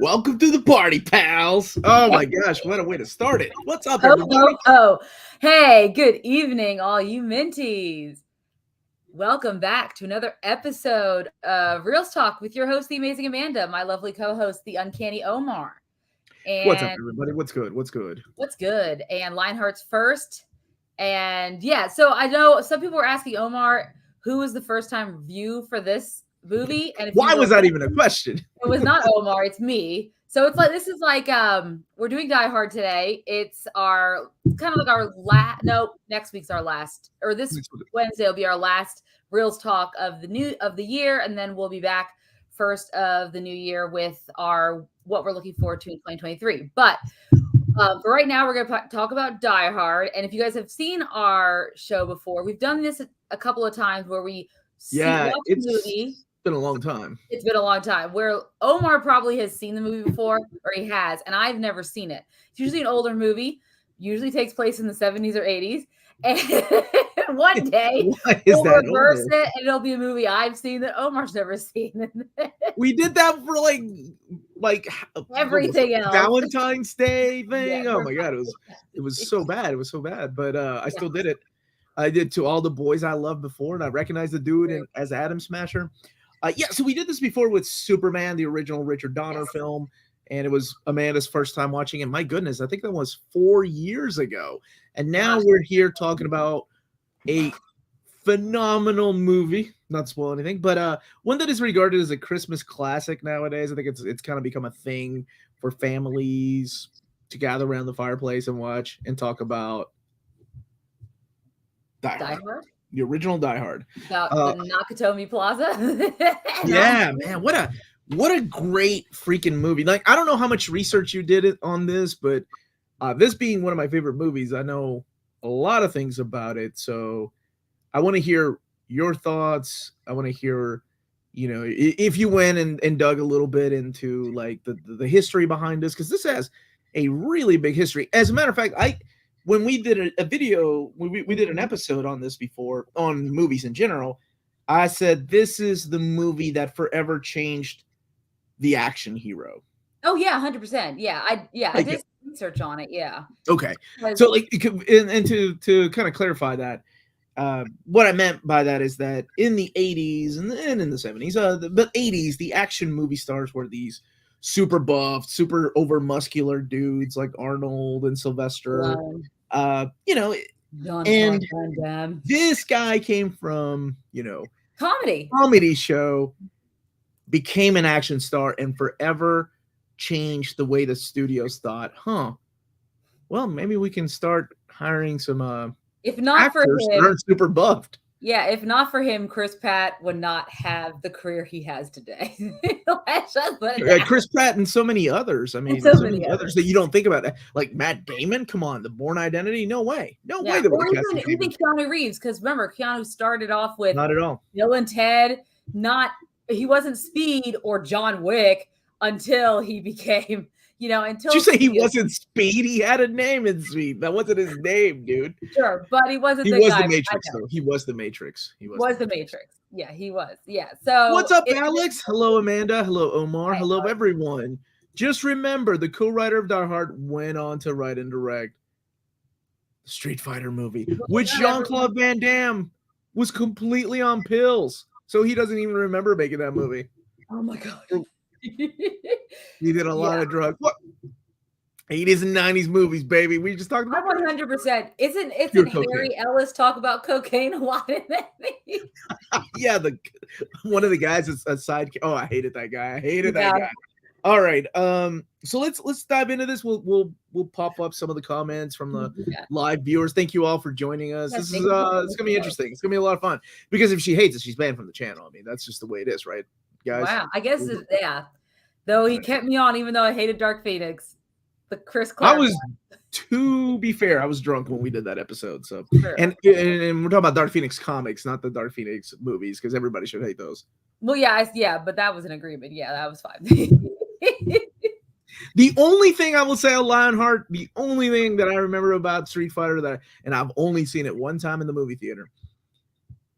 Welcome to the party, pals. Oh my gosh, what a way to start it. What's up, Oh, everybody? Hey, good evening, all you minties. Welcome back to another episode of Reels Talk with your host, the amazing Amanda, my lovely co-host, the Uncanny Omar. What's up, And everybody? What's good? What's good? what's good? And Lionheart's first. And yeah, so I know some people were asking Omar, who was the first time view for this movie? And if Why you was that even a question? It was not Omar, it's me. So it's like this is like we're doing Die Hard today. It's our kind of like our last next week's our last, or this Wednesday will be our last Reels Talk of the year, and then we'll be back first of the new year with our what we're looking forward to in 2023. But for right now, we're going to talk about Die Hard. And if you guys have seen our show before, we've done this a couple of times where we watch the movie. Been a long time. It's been a long time where Omar probably has seen the movie before, or he has, and I've never seen it. It's usually an older movie, usually takes place in the 70s or 80s. And one day we'll reverse it, and it'll be a movie I've seen that Omar's never seen. We did that for like everything else. Valentine's Day thing. Oh my god, it was so bad. It was so bad, but I still did it. I did To All the Boys I Loved Before, and I recognized the dude as Adam Smasher. So we did this before with Superman, the original Richard Donner film, and it was Amanda's first time watching it. My goodness, I think that was 4 years ago. And now we're here talking about a phenomenal movie, not to spoil anything, but one that is regarded as a Christmas classic nowadays. I think it's kind of become a thing for families to gather around the fireplace and watch and talk about Die Hard. The original Die Hard. About the Nakatomi Plaza. Yeah, man. What a great freaking movie. Like, I don't know how much research you did on this, but this being one of my favorite movies, I know a lot of things about it. So I want to hear your thoughts. I want to hear, if you went and dug a little bit into like the history behind this, because this has a really big history. As a matter of fact, when we did a video, we did an episode on this before, on movies in general, I said this is the movie that forever changed the action hero. Oh yeah, 100%. Yeah, I did research on it. Yeah. Okay. So and to kind of clarify that, what I meant by that is that in the 80s and in the 70s, the 80s, the action movie stars were these super buffed, super over muscular dudes like Arnold and Sylvester. This guy came from, comedy show, became an action star, and forever changed the way the studios thought, well, maybe we can start hiring some if not for him, that are super buffed. Yeah, if not for him, Chris Pratt would not have the career he has today. Chris Pratt and so many others. I mean, so many others that you don't think about. Like Matt Damon. Come on, The Bourne Identity. No way. No way. Even Keanu Reeves, because remember, Keanu started off with not at all. Bill and Ted. He wasn't Speed or John Wick until he became. Until did you say he wasn't Speed? He had a name in Speed. That wasn't his name, dude. Sure, but he wasn't. He was the Matrix, though. He was the Matrix. He was the Matrix. Yeah, he was. Yeah. So what's up, Alex? Hello, Amanda. Hello, Omar. Hello, everyone. Just remember, the co-writer of Die Hard went on to write and direct the Street Fighter movie, which Jean-Claude Van Damme was completely on pills, so he doesn't even remember making that movie. Oh my god. He did a lot of drugs. What? 80s and 90s movies, baby. We just talked about 100%. Isn't Harry Ellis talk about cocaine a lot in that movie? Yeah, one of the guys is a side. Oh, I hated that guy. That guy. All right. So let's dive into this. We'll pop up some of the comments from the live viewers. Thank you all for joining us. This is it's gonna be interesting. It's gonna be a lot of fun, because if she hates it, she's banned from the channel. I mean, that's just the way it is, right, guys? Wow. I guess Though he kept me on, even though I hated Dark Phoenix. But Chris Clark. To be fair, I was drunk when we did that episode. So, sure. and we're talking about Dark Phoenix comics, not the Dark Phoenix movies, because everybody should hate those. Well, but that was an agreement. Yeah, that was fine. The only thing I will say on Lionheart, the only thing that I remember about Street Fighter and I've only seen it one time in the movie theater,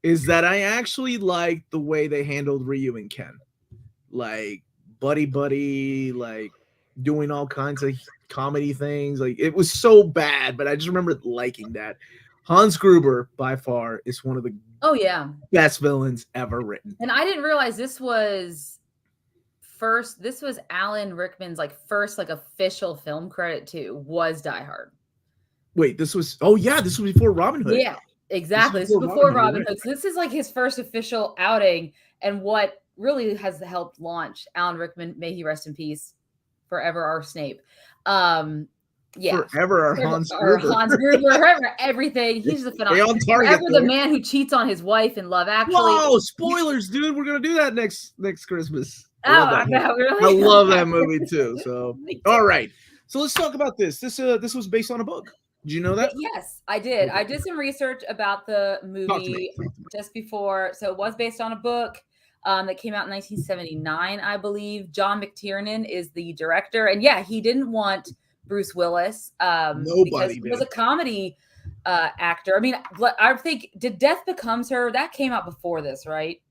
is that I actually liked the way they handled Ryu and Ken. Like, buddy, like doing all kinds of comedy things. Like it was so bad, but I just remember liking that. Hans Gruber, by far, is one of the best villains ever written. And I didn't realize this was Alan Rickman's like first like official film credit too, was Die Hard. Wait, this was before Robin Hood. Yeah, exactly. This is before Robin Hood. So this is like his first official outing, and what really has helped launch Alan Rickman, may he rest in peace, forever our Snape. Forever our Hans Gruber. Forever everything. He's the phenomenal. Forever the man who cheats on his wife in Love Actually. Whoa, spoilers, dude. We're gonna do that next Christmas. Oh, no, really? I love that movie too. So all right. So let's talk about this. This was based on a book. Did you know that? Yes, I did. I did some research about the movie just before. So it was based on a book that came out in 1979, I believe. John McTiernan is the director. And yeah, he didn't want Bruce Willis because he was a comedy actor. I mean, I think, did Death Becomes Her? That came out before this, right?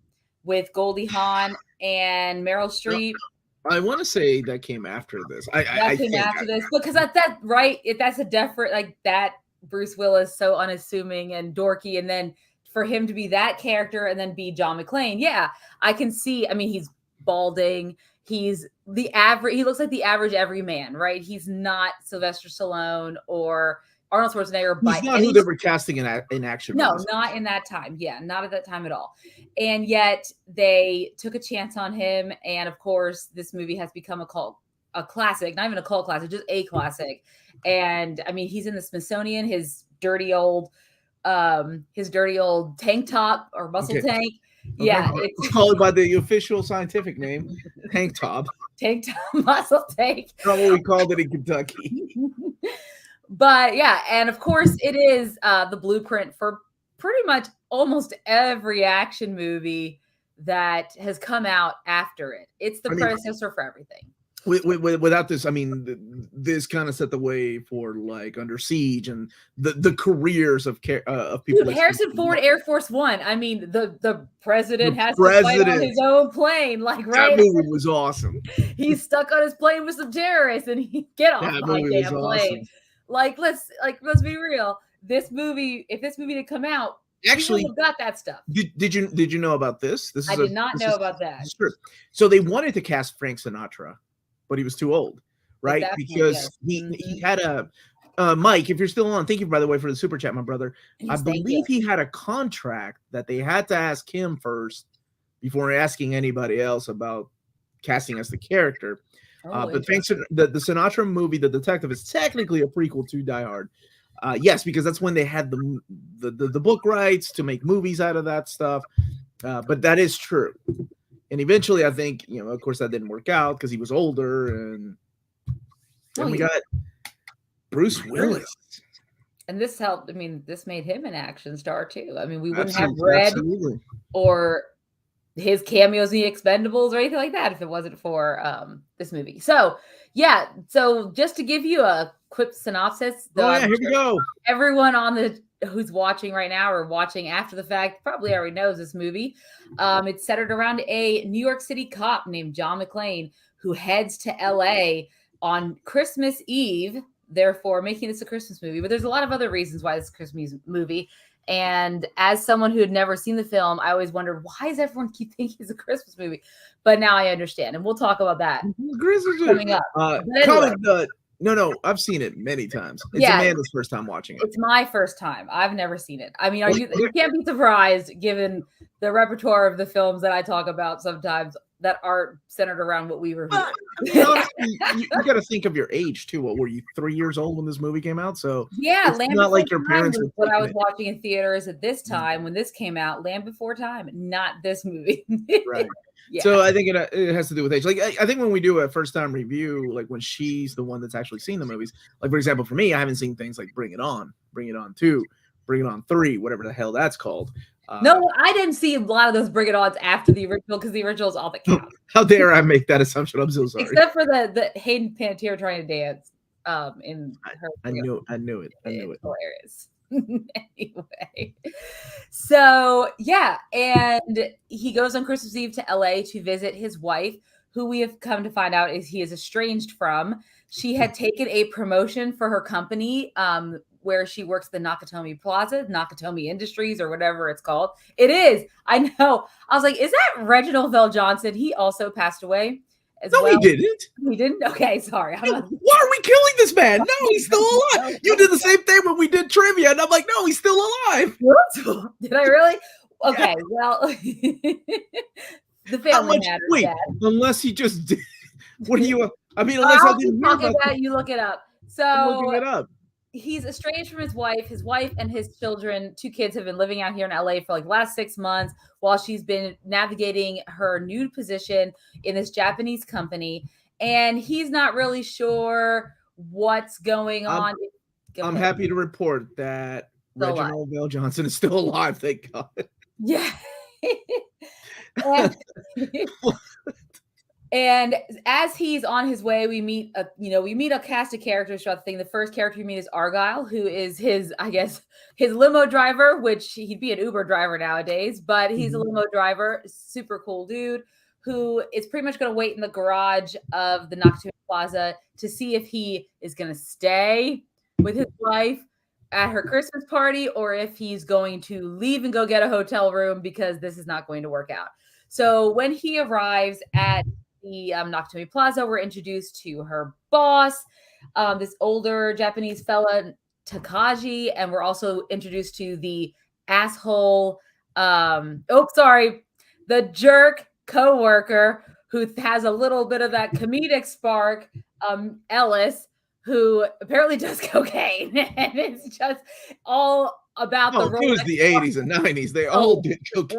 With Goldie Hawn and Meryl Streep. I want to say that came after this. That came after this because that right. That's a different like that. Bruce Willis so unassuming and dorky, and then for him to be that character and then be John McClane, yeah, I can see. I mean, he's balding. He's the average. He looks like the average everyman, right? He's not Sylvester Stallone or Arnold Schwarzenegger. He's not who they were casting in action. No, not in that time. Yeah, not at that time at all. And yet they took a chance on him. And of course, this movie has become a classic, not even a cult classic, just a classic. And I mean, he's in the Smithsonian, his dirty old tank top or muscle tank. Yeah. It's called by the official scientific name, tank top. Tank top, muscle tank. That's what we called it in Kentucky. But yeah, and of course it is the blueprint for pretty much almost every action movie that has come out after it. It's the predecessor for everything. Without this, I mean, this kind of set the way for like Under Siege and the careers of people. Dude, Harrison Ford, Air Force One. I mean, the president has to fight on his own plane. Like, right? That movie was awesome. He's stuck on his plane with some terrorists, and he get off my damn plane. Awesome. Like, let's be real. This movie, if this movie did come out, actually got that stuff. Did you know about this? I did not know about that. True. So they wanted to cast Frank Sinatra, but he was too old, right? Because he had a Mike, if you're still on, thank you, by the way, for the super chat, my brother. I believe he had a contract that they had to ask him first before asking anybody else about casting as the character. But thanks to the Sinatra movie, The Detective, is technically a prequel to Die Hard. Yes, because that's when they had the book rights to make movies out of that stuff. But that is true. And eventually, I think, of course, that didn't work out because he was older. And then we got Bruce Willis. And this helped. I mean, this made him an action star, too. I mean, we wouldn't have Red or his cameos in the Expendables or anything like that if it wasn't for this movie. So, yeah. So just to give you a quick synopsis. Here we go. Everyone who's watching right now or watching after the fact probably already knows this movie. It's centered around a New York City cop named John McClane who heads to L.A. on Christmas Eve, therefore making this a Christmas movie. But there's a lot of other reasons why this is a Christmas movie. And as someone who had never seen the film, I always wondered, why does everyone keep thinking it's a Christmas movie? But now I understand. And we'll talk about that coming up. No, I've seen it many times. It's Amanda's first time watching it. It's my first time. I've never seen it. I mean, you can't be surprised given the repertoire of the films that I talk about sometimes that are centered around what we review. You got to think of your age too. What were you, 3 years old when this movie came out? So yeah, it's not like your parents. What I was watching in theaters at this time when this came out, Land Before Time, not this movie. Right. Yeah. So I think it has to do with age. Like I think when we do a first time review, like when she's the one that's actually seen the movies, like for example, for me, I haven't seen things like Bring It On 2, Bring It On 3, whatever the hell that's called. No, I didn't see a lot of those Bring It Ons after the original because the original is all that counts. How dare I make that assumption? I'm so sorry. Except for the Hayden Panettiere trying to dance in her. I knew it. It's hilarious. Anyway, so yeah, and he goes on Christmas Eve to LA to visit his wife, who we have come to find out is he is estranged from. She had taken a promotion for her company, where she works at the Nakatomi Plaza, Nakatomi Industries, or whatever it's called. It is. I know. I was like, is that Reginald Vell Johnson? He also passed away as No, well. he didn't. He didn't? Okay, sorry. Why are we killing this man? No, he's still alive. You did the same thing when we did trivia, and I'm like, no, he's still alive. Did I really? Okay, yeah. Well, the family matters. Wait, unless he just did. What do you? I mean, unless I didn't hear about that, you look it up. So I'm looking it up. He's estranged from his wife. His wife and his children, 2 kids, have been living out here in LA for like the last 6 months while she's been navigating her new position in this Japanese company. And he's not really sure what's going on. I'm happy to report that Reginald Vell Johnson is still alive. Thank God. Yeah. And as he's on his way, we meet a cast of characters throughout the thing. The first character we meet is Argyle, who is his limo driver, which he'd be an Uber driver nowadays, but he's a limo driver, super cool dude who is pretty much going to wait in the garage of the Nakatomi Plaza to see if he is going to stay with his wife at her Christmas party or if he's going to leave and go get a hotel room because this is not going to work out. So when he arrives at the Nakatomi Plaza, we're introduced to her boss, this older Japanese fella, Takagi, and we're also introduced to the asshole, the jerk coworker who has a little bit of that comedic spark, Ellis, who apparently does cocaine, and it's just all about the Rolex. It was the 80s and 90s. They all did cocaine.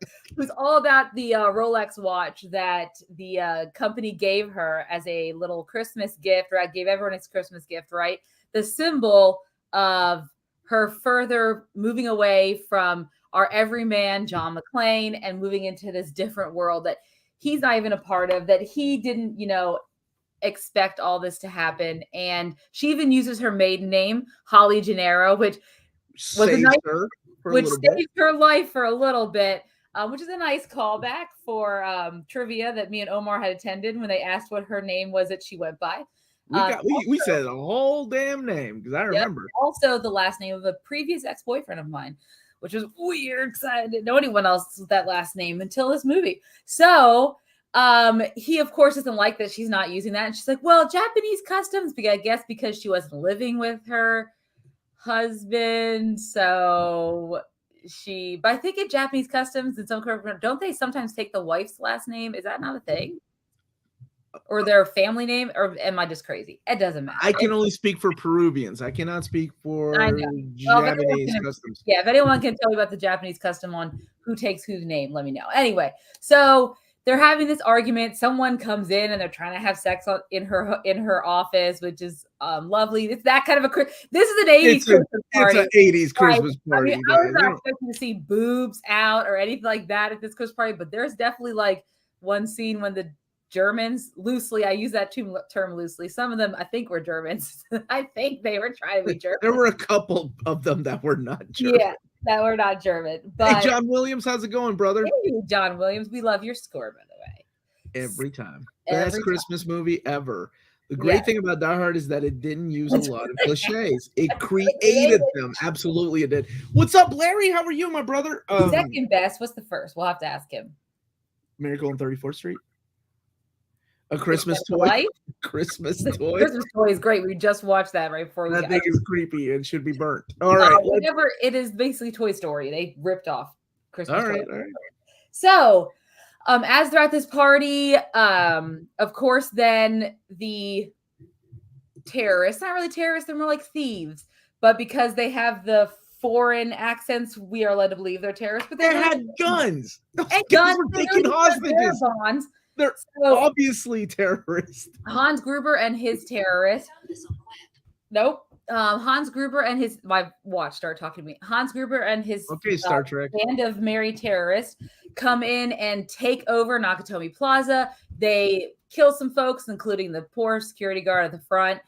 It was all about the Rolex watch that the company gave her as a little Christmas gift, or I gave everyone its Christmas gift, right? The symbol of her further moving away from our everyman, John McClane, and moving into this different world that he's not even a part of, that he didn't, expect all this to happen. And she even uses her maiden name, Holly Gennaro, which was saved her life for a little bit, which is a nice callback for trivia that me and Omar had attended when they asked what her name was that she went by. We said the whole damn name because I remember. Also, the last name of a previous ex-boyfriend of mine, which was weird because I didn't know anyone else with that last name until this movie. So he, of course, doesn't like that she's not using that. And she's like, well, Japanese customs, I guess because she wasn't living with her husband. So but I think in Japanese customs, in some don't they sometimes take the wife's last name? Is that not a thing? Or their family name? Or am I just crazy? It doesn't matter. I can only speak for Peruvians. I cannot speak for Japanese customs. Yeah, if anyone can tell me about the Japanese custom on who takes whose name, let me know. Anyway, so they're having this argument. Someone comes in and they're trying to have sex in her office, which is lovely. It's that kind of this is an 80s Christmas party. It's an 80s Christmas party. I was not expecting to see boobs out or anything like that at this Christmas party, but there's definitely like one scene when the Germans, loosely, I use that term loosely. Some of them I think were Germans. I think they were trying to be German. There were a couple of them that were not German. Yeah, that were not German. But hey, John Williams, how's it going, brother? Hey, John Williams, we love your score, by the way. Every time. Best Christmas movie ever. The great thing about Die Hard is that it didn't use a lot of cliches. It created them. Absolutely, it did. What's up, Larry? How are you, my brother? Second best. What's the first? We'll have to ask him. Miracle on 34th Street. A Christmas toy. Christmas toy. Christmas toy is great. We just watched that right before we got thing is creepy and should be burnt. All right. Whatever. It is basically Toy Story. They ripped off Christmas. All right. So, as they're at this party, of course, then the terrorists, not really terrorists, they're more like thieves, but because they have the foreign accents, we are led to believe they're terrorists, but they had guns. And guns were taking hostages. They're obviously terrorists. Hans Gruber and his terrorists. Nope. Hans Gruber and my watch started talking to me. Hans Gruber and his Star Trek band of merry terrorists come in and take over Nakatomi Plaza. They kill some folks, including the poor security guard at the front.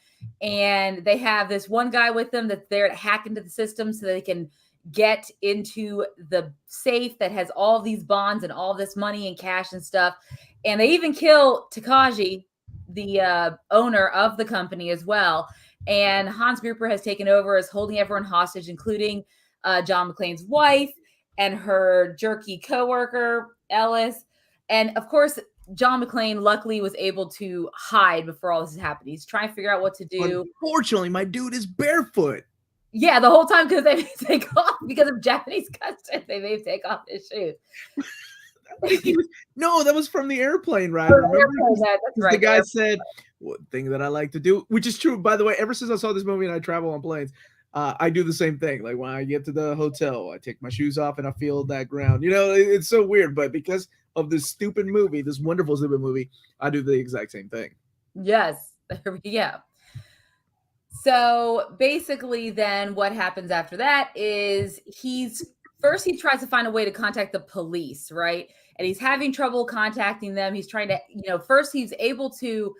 And they have this one guy with them that's there to hack into the system so they can get into the safe that has all these bonds and all this money and cash and stuff. And they even kill Takaji, the owner of the company as well. And Hans Gruber has taken over, is holding everyone hostage, including John McClane's wife and her jerky coworker, Ellis. And of course, John McClane luckily was able to hide before all this is happening. He's trying to figure out what to do. Unfortunately, my dude is barefoot. Yeah, the whole time because they made him take off because of Japanese customs. They made him take off his shoes. No, that was from the airplane ride. Remember? That's right. The guy said, "One thing that I like to do," which is true, by the way. Ever since I saw this movie and I travel on planes, I do the same thing. Like when I get to the hotel, I take my shoes off and I feel that ground. You know, it's so weird, but because of this stupid movie, this wonderful stupid movie, I do the exact same thing. Yes. Yeah. So basically, then what happens after that is he tries to find a way to contact the police, right? And he's having trouble contacting them. He's trying to, first he's able to.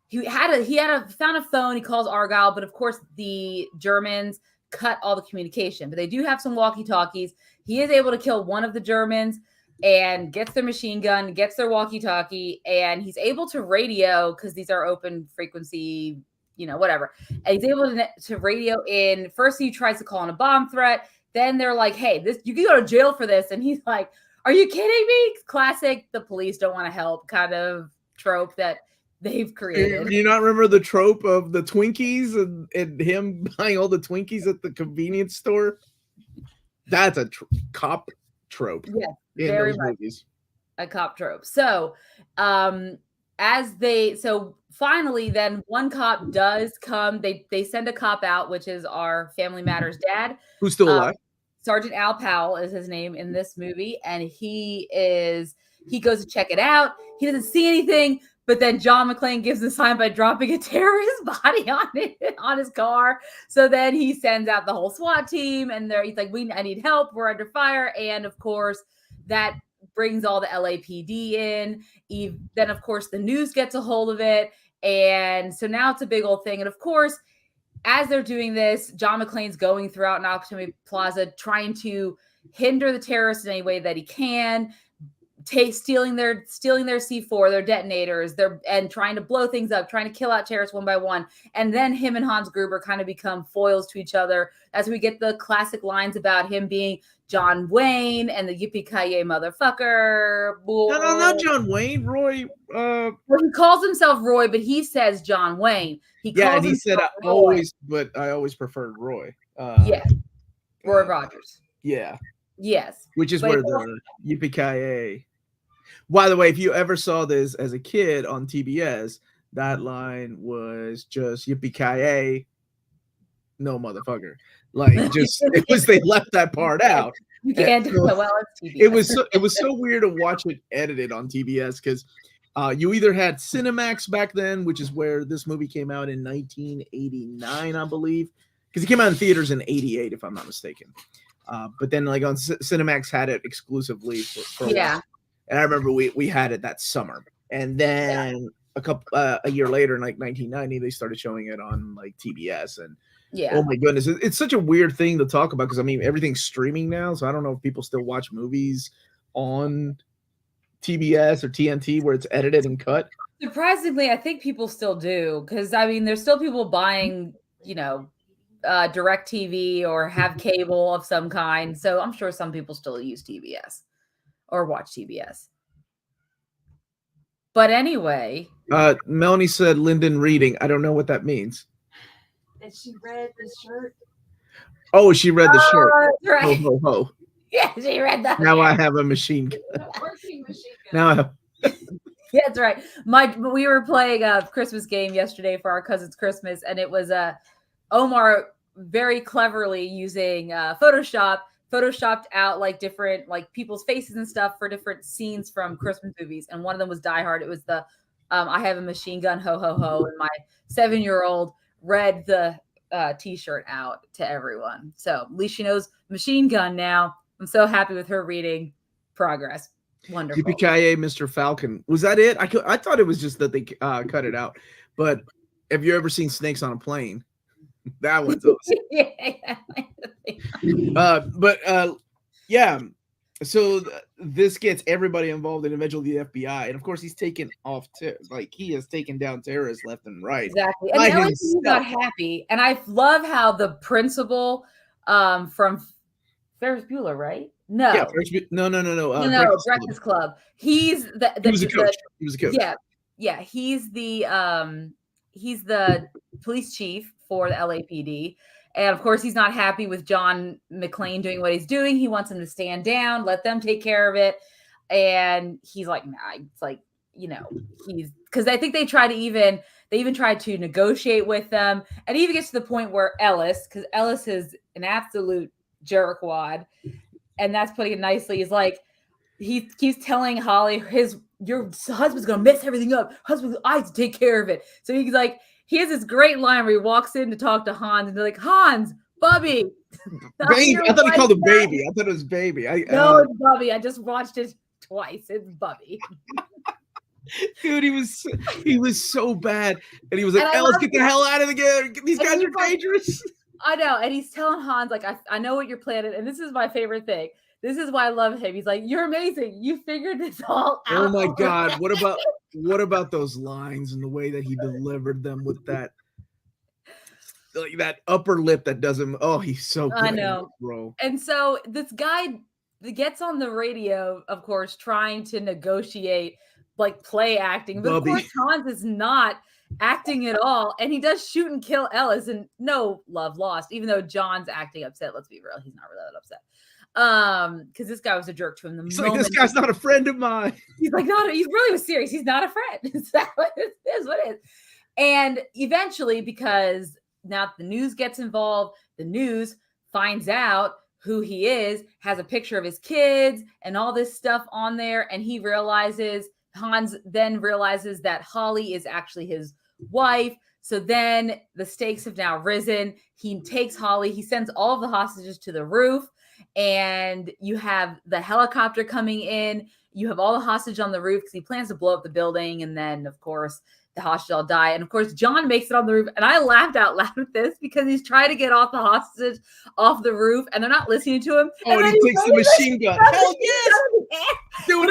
He found a phone. He calls Argyle, but of course the Germans cut all the communication. But they do have some walkie-talkies. He is able to kill one of the Germans and gets their machine gun, gets their walkie-talkie, and he's able to radio because these are open frequency, whatever. And he's able to radio in. First, he tries to call in a bomb threat. Then they're like, "Hey, you can go to jail for this," and he's like, "Are you kidding me?" Classic, the police don't want to help kind of trope that they've created. Do you not remember the trope of the Twinkies and him buying all the Twinkies at the convenience store? That's a cop trope. Yeah, very much movies. A cop trope. So, finally, then one cop does come. They send a cop out, which is our Family Matters dad, who's still alive. Sergeant Al Powell is his name in this movie, and he goes to check it out. He doesn't see anything. But then John McClane gives the sign by dropping a terrorist body on his car. So then he sends out the whole SWAT team, and he's like, I need help. We're under fire. And of course, that brings all the LAPD in. Then, of course, the news gets a hold of it. And so now it's a big old thing. And of course, as they're doing this, John McClane's going throughout Nakatomi Plaza, trying to hinder the terrorists in any way that he can. Stealing their C4, their detonators, and trying to blow things up, trying to kill out terrorists one by one. And then him and Hans Gruber kind of become foils to each other as we get the classic lines about him being John Wayne and the yippee-ki-yay motherfucker. No, not John Wayne. Roy. Well, he calls himself Roy, but he says John Wayne. He said I always preferred Roy. Roy Rogers. Yeah. Yes. Which is where the yippee-ki-yay. By the way, if you ever saw this as a kid on TBS, that line was just yippee-ki-yay, no motherfucker. Like they left that part out. You can't do it well. It's TBS. It was so weird to watch it edited on TBS because you either had Cinemax back then, which is where this movie came out in 1989, I believe, because it came out in theaters in 88, if I'm not mistaken. But then like on Cinemax had it exclusively for a while. And I remember we had it that summer, and then a year later, in like 1990, they started showing it on like TBS, and oh my goodness, it's such a weird thing to talk about because I mean everything's streaming now, so I don't know if people still watch movies on TBS or TNT where it's edited and cut. Surprisingly, I think people still do because I mean there's still people buying direct TV or have cable of some kind, so I'm sure some people still use TBS or watch TBS. But anyway, Melanie said Lyndon reading. I don't know what that means. And she read the shirt. Oh, she read the shirt. Right. Ho, ho, ho. Yeah, she read that. Now I have a machine gun. Working machine gun. Now I have. Yeah, that's right. We were playing a Christmas game yesterday for our cousin's Christmas, and it was Omar very cleverly using Photoshop photoshopped out like different like people's faces and stuff for different scenes from Christmas movies, and one of them was Die Hard. It was the I have a machine gun, ho ho ho, and my 7-year-old read the t-shirt out to everyone. So at least she knows machine gun now. I'm so happy with her reading progress. Wonderful. Yippee-ki-yay, Mr. Falcon. Was that it? I thought it was just that they cut it out. But have you ever seen Snakes on a Plane? That one's awesome. Yeah. So this gets everybody involved, and eventually the FBI, and of course he's taken off like he has taken down terrorists left and right. Exactly. And he's not happy. And I love how the principal from Ferris Bueller, right? No. Yeah, no, Breakfast Club. He's he was a coach. He was a coach. Yeah. He's the police chief for the LAPD. And of course, he's not happy with John McClane doing what he's doing. He wants him to stand down, let them take care of it. And he's like, nah, it's like, because I think they even tried to negotiate with them. And it even gets to the point where because Ellis is an absolute jerkwad. And that's putting it nicely. He's like, he keeps telling Holly, your husband's going to mess everything up. Husband's I have to take care of it. So he's like, he has this great line where he walks in to talk to Hans, and they're like, Hans, Bubby. Baby. I thought he called him Baby. I thought it was Baby. No, it's Bubby. I just watched it twice. It's Bubby. Dude, he was so bad. And he was like, Ellis, get the hell out of the game. These guys are dangerous. I know. And he's telling Hans, like, I know what you're planning. And this is my favorite thing. This is why I love him. He's like, you're amazing. You figured this all out. Oh my God. What about those lines and the way that he delivered them with that, like that upper lip that doesn't, he's so good. I know, bro. And so this guy gets on the radio, of course, trying to negotiate like play acting. But Bubby. Of course, Hans is not acting at all. And he does shoot and kill Ellis, and no love lost, even though John's acting upset. Let's be real. He's not really that upset. Because this guy was a jerk to him. He's like, this guy's not a friend of mine. He's like, he really was serious. He's not a friend. It's what it is. And eventually, because now the news gets involved, the news finds out who he is, has a picture of his kids and all this stuff on there. And Hans then realizes that Holly is actually his wife. So then the stakes have now risen. He takes Holly. He sends all of the hostages to the roof. And you have the helicopter coming in. You have all the hostage on the roof because he plans to blow up the building. And then, of course, the hostage all die. And, of course, John makes it on the roof. And I laughed out loud at this because he's trying to get off the hostage off the roof. And they're not listening to him. Oh, and he takes the machine gun. Hell yes! Dude,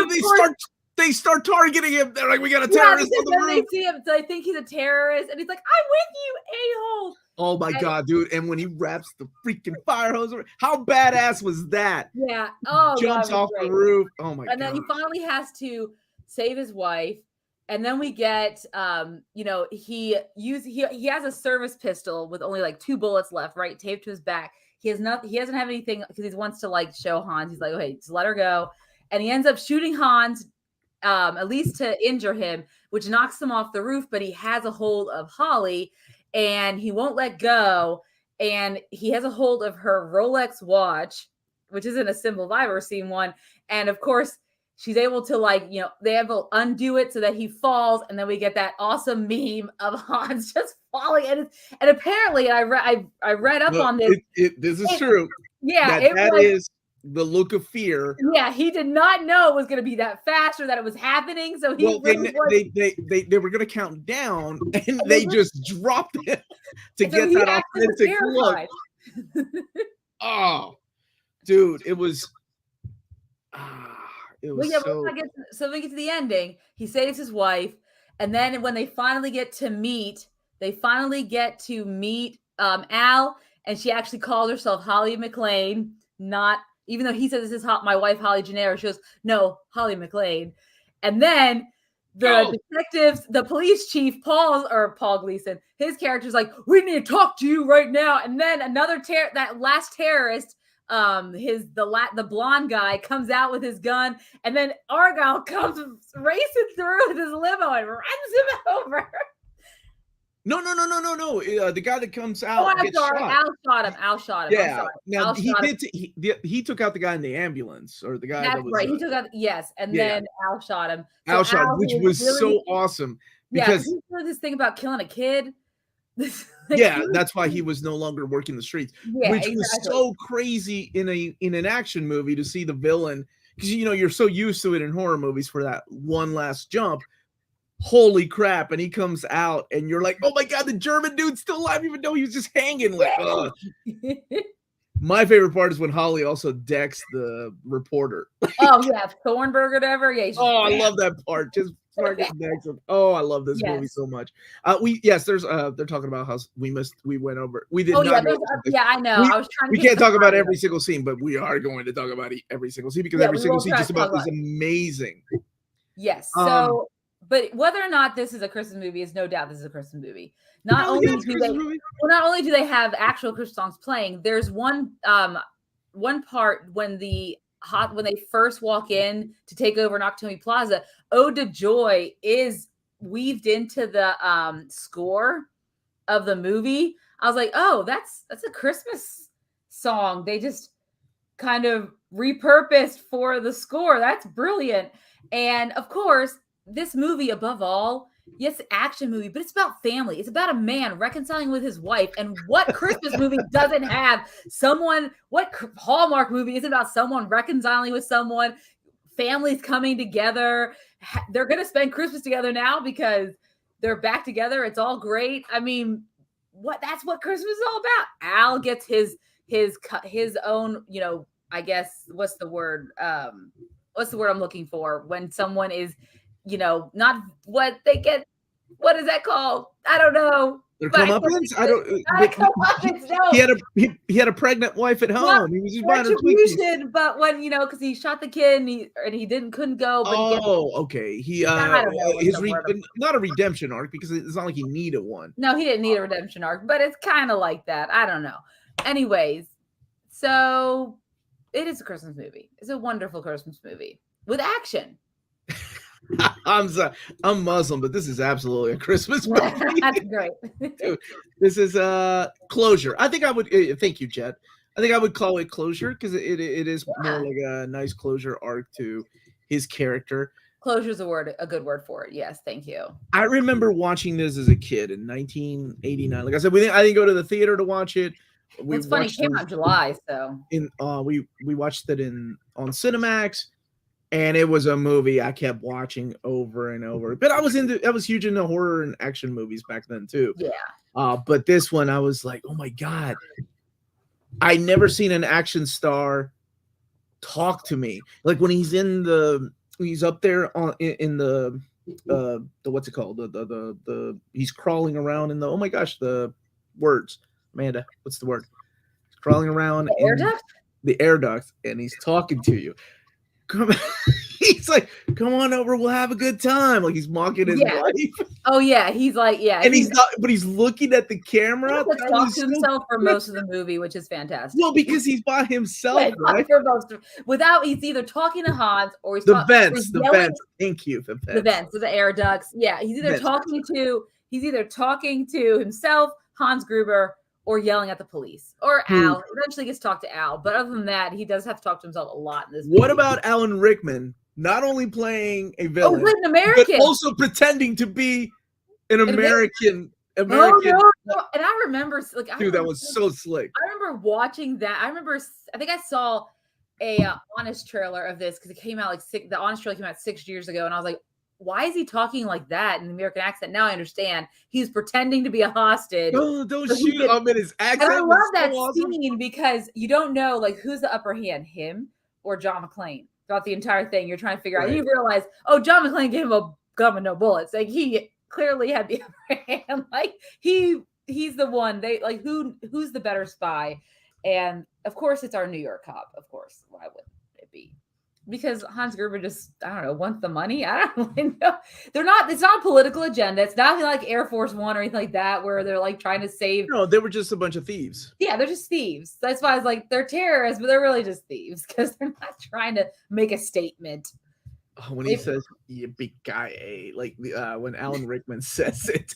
they start targeting him. They're like, we got a terrorist on the roof. They see him, so they think he's a terrorist. And he's like, I'm with you, a-hole. Oh my God, dude. And when he wraps the freaking fire hose around, how badass was that? Yeah. Oh, jumps off the roof. Oh my God. And then he finally has to save his wife. And then we get, he has a service pistol with only like 2 bullets left, right? Taped to his back. He doesn't have anything because he wants to like show Hans. He's like, okay, just let her go. And he ends up shooting Hans, at least to injure him, which knocks him off the roof. But he has a hold of Holly. And he won't let go. And he has a hold of her Rolex watch, which isn't a symbol I've ever seen one. And of course, she's able to they have to undo it so that he falls. And then we get that awesome meme of Hans just falling. And apparently, I read up on this. This is true. Yeah. That is the look of fear. Yeah, he did not know it was going to be that fast or that it was happening. So they were going to count down, and they just dropped it to get that authentic look. Oh, dude, it was. So we get to the ending. He saves his wife, and then when they finally get to meet, Al, and she actually called herself Holly McClane, not. Even though he says this is my wife, Holly Gennaro, she goes, no, Holly McClane. And then the detectives, the police chief, Paul Gleason, his character's like, we need to talk to you right now. And then another that last terrorist, the blonde guy comes out with his gun. And then Argyle comes racing through with his limo and runs him over. No. The guy that comes out. I'm sorry. Al shot him. Yeah. Now he took out the guy in the ambulance, or the guy. That's that was, right. He took out. Yes, and then Al shot him. So Al, which was really, so awesome because he did this thing about killing a kid. That's why he was no longer working the streets, which was so crazy in an action movie to see the villain, because you're so used to it in horror movies for that one last jump. holy crap, and he comes out and you're like, oh my god, the German dude's still alive even though he was just hanging. Like, my favorite part is when Holly also decks the reporter. Oh yeah, Thornburg or whatever. Yeah. I love that part. Just fucking decks him. Oh, I love this movie so much. There's they're talking about how we went over. We did not. I know. I was trying to. We can't talk about every single scene, but we are going to talk about every single scene because every single scene just about is amazing. Yes. So, but whether or not this is a Christmas movie is no doubt this is a Christmas movie. Not only do they have actual Christmas songs playing, there's one part when they first walk in to take over Nakatomi Plaza, Ode to Joy is weaved into the score of the movie. I was like, oh, that's a Christmas song. They just kind of repurposed for the score. That's brilliant. And of course, this movie, above all, yes, action movie, but it's about family. It's about a man reconciling with his wife. And what Christmas movie doesn't have someone? What Hallmark movie isn't about someone reconciling with someone? Families coming together. They're going to spend Christmas together now because they're back together. It's all great. I mean, that's what Christmas is all about. Al gets his own, I guess, what's the word I'm looking for when someone is, not what they get. What is that called? I don't know. Their comeuppance? He had a pregnant wife at home. He was just buying a Twinkies. But when because he shot the kid and he couldn't go. But okay. He not a redemption arc because it's not like he needed one. No, he didn't need a redemption arc, but it's kind of like that. I don't know. Anyways, so it is a Christmas movie. It's a wonderful Christmas movie with action. I'm sorry, I'm Muslim, but this is absolutely a Christmas movie. That's great. Dude, this is closure. I think I would thank you, Jet. I think I would call it closure because it is more like a nice closure arc to his character. Closure is a good word for it. Yes, thank you. I remember watching this as a kid in 1989. Like I said, I didn't go to the theater to watch it. It's funny, it came out in July, so we watched it on Cinemax. And it was a movie I kept watching over and over. But I was huge into horror and action movies back then too. Yeah. But this one I was like, oh my God. I never seen an action star talk to me. Like when he's up there in the what's it called? The he's crawling around in the oh my gosh, the words. Amanda, what's the word? He's crawling around the air duct and he's talking to you. He's like, come on over, we'll have a good time. Like he's mocking his wife. Oh yeah, he's like, yeah, and he's not, but he's looking at the camera. He's talking to himself for most of the movie, which is fantastic. Well, because he's by himself, right? He's either talking to Hans or he's the vents. Thank you, the vents, the air ducts. Yeah, he's either talking to himself, Hans Gruber, or yelling at the police, or Al. Eventually gets to talk to Al, but other than that, he does have to talk to himself a lot in this movie. What about Alan Rickman? Not only playing a villain, an American, but also pretending to be an American. Oh, no. And I remember, that was so slick. I remember watching that. I think I saw a Honest trailer of this because it came out the Honest trailer came out 6 years ago, and I was like, why is he talking like that in the American accent? Now I understand. He's pretending to be a hostage. Oh, don't shoot him in his accent. And I love that scene because you don't know who's the upper hand, him or John McClane. Throughout the entire thing, you're trying to figure out. You realize, John McClane gave him a gun with no bullets. Like he clearly had the upper hand. Like he's the one. They who's the better spy? And of course, it's our New York cop. Of course, why wouldn't it be? Because Hans Gruber just, I don't know, wants the money. I don't really know. It's not a political agenda. It's nothing like Air Force One or anything like that, where they're trying to save. No, they were just a bunch of thieves. Yeah, they're just thieves. That's why I was like, they're terrorists, but they're really just thieves because they're not trying to make a statement. When he says, "You big guy," when Alan Rickman says it.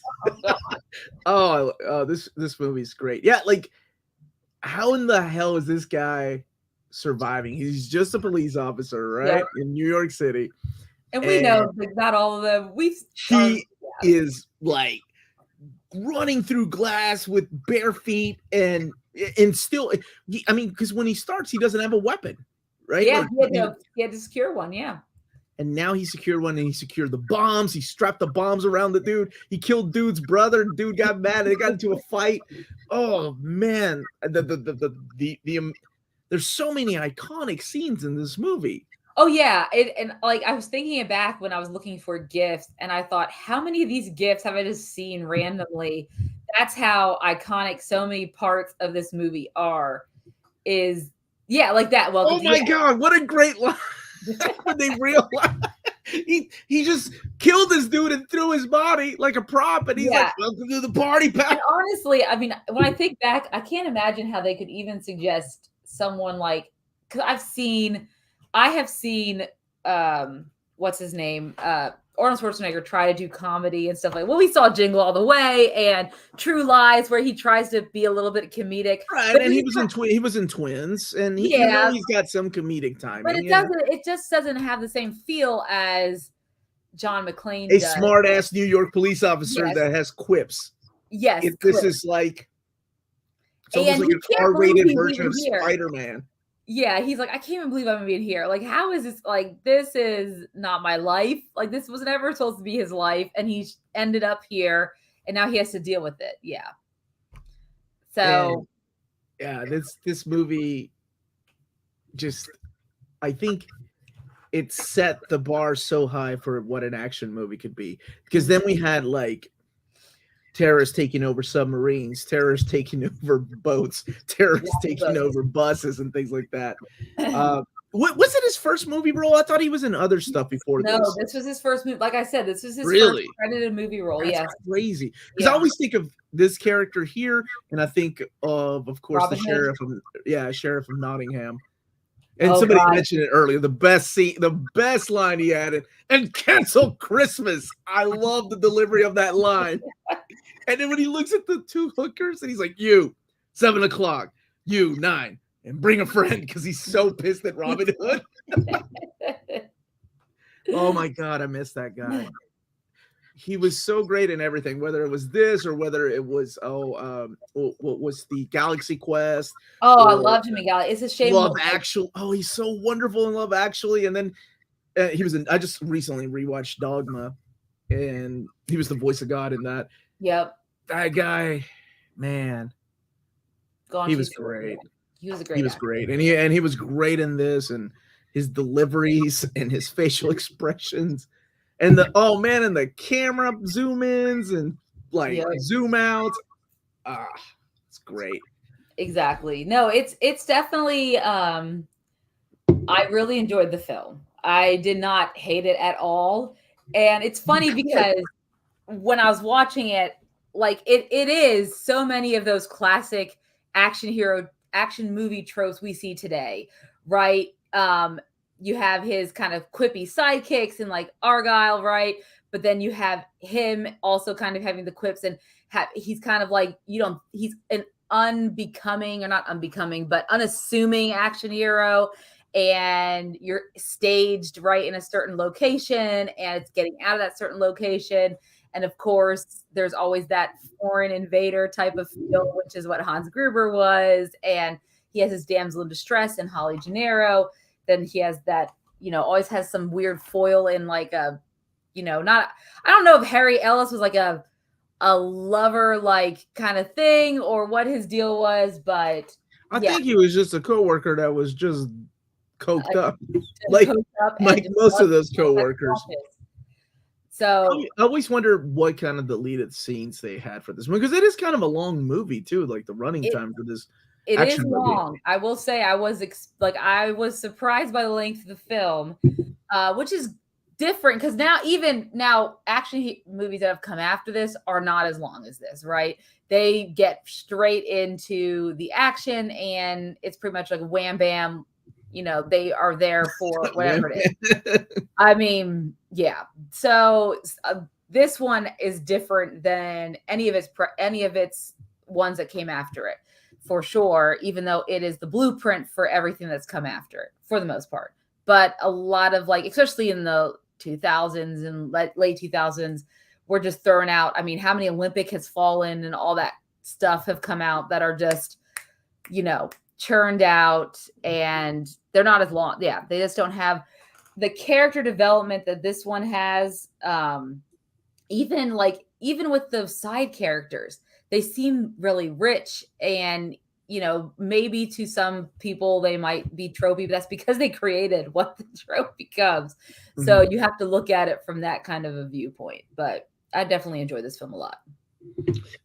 This movie's great. Yeah, how in the hell is this guy surviving? He's just a police officer, right? In New York City. And we know not all of them. He is running through glass with bare feet and still, because when he starts, he doesn't have a weapon, right? Yeah, he had to secure one, yeah. and now he secured one, and he secured the bombs. He strapped the bombs around the dude. He killed dude's brother. Dude got mad, and they got into a fight. Oh man, there's so many iconic scenes in this movie. Oh yeah, and like I was thinking it back when I was looking for gifts, and I thought, how many of these gifts have I just seen randomly? That's how iconic so many parts of this movie are. Is yeah, like that. Well, oh my god, what a great line when they realize he just killed this dude and threw his body like a prop, and he's like, "Welcome to the party, pal." And honestly, I mean, when I think back, I can't imagine how they could even suggest someone like, because I have seen what's his name? Arnold Schwarzenegger try to do comedy and stuff like. Well, we saw Jingle All the Way and True Lies, where he tries to be a little bit comedic. Right, but and he was in Twins, and he's got some comedic timing. But it just doesn't have the same feel as John McClane does. A smart ass New York police officer that has quips. Yes, this is like it's almost like an R-rated version of Spider-Man. Yeah, he's like, I can't even believe I'm being here. Like, how is this? Like, this is not my life. Like, this was never supposed to be his life, and he ended up here, and now he has to deal with it. Yeah. So, this movie just, I think it set the bar so high for what an action movie could be, because then we had like terrorists taking over submarines, terrorists taking over boats, terrorists taking over buses and things like that. Was it his first movie role? I thought he was in other stuff before this. No, this was his first movie. Like I said, this was his first credited movie role. That's crazy. Because I always think of this character here, and I think of course, Robin Hood. Sheriff of Nottingham. And somebody mentioned it earlier. The best line he added, and cancel Christmas. I love the delivery of that line. And then when he looks at the two hookers, and he's like, "You, 7 o'clock. You, 9, and bring a friend," because he's so pissed at Robin Hood. Oh my god, I miss that guy. He was so great in everything, whether it was this or whether it was what was the Galaxy Quest. I loved him in Galaxy. It's a shame. Love Actually. Oh, he's so wonderful in Love Actually. And then he was I just recently rewatched Dogma, and he was the voice of God in that. Yep. That guy, man, he was great. He was a great. He was great, and he was great in this, and his deliveries and his facial expressions. And the camera zoom ins and zoom outs. It's great. Exactly. No, it's definitely I really enjoyed the film. I did not hate it at all. And it's funny because when I was watching it, like it is so many of those classic action movie tropes we see today, right? You have his kind of quippy sidekicks and like Argyle, right? But then you have him also kind of having the quips, and he's kind of like, he's an unbecoming, or not unbecoming, but unassuming action hero. And you're staged right in a certain location, and it's getting out of that certain location. And of course, there's always that foreign invader type of feel, which is what Hans Gruber was. And he has his damsel in distress in Holly Gennaro. Then he has that, always has some weird foil in like I don't know if Harry Ellis was like a lover like kind of thing or what his deal was, but I think he was just a coworker that was just coked up, like most of those coworkers. So I always wonder what kind of deleted scenes they had for this movie, because it is kind of a long movie too, like the running time for this. It is long. I will say I was surprised by the length of the film, which is different because now action movies that have come after this are not as long as this, right? They get straight into the action, and it's pretty much like wham bam. They are there for whatever it is. I mean, yeah. So this one is different than any of its ones that came after it, for sure. Even though it is the blueprint for everything that's come after it, for the most part. But a lot of especially in the 2000s and late 2000s, we're just throwing out. I mean, how many Olympic has fallen and all that stuff have come out that are just, churned out, and they're not as long. Yeah, they just don't have the character development that this one has, even with the side characters, they seem really rich, and maybe to some people they might be tropey, but that's because they created what the trope becomes. So you have to look at it from that kind of a viewpoint. But I definitely enjoy this film a lot.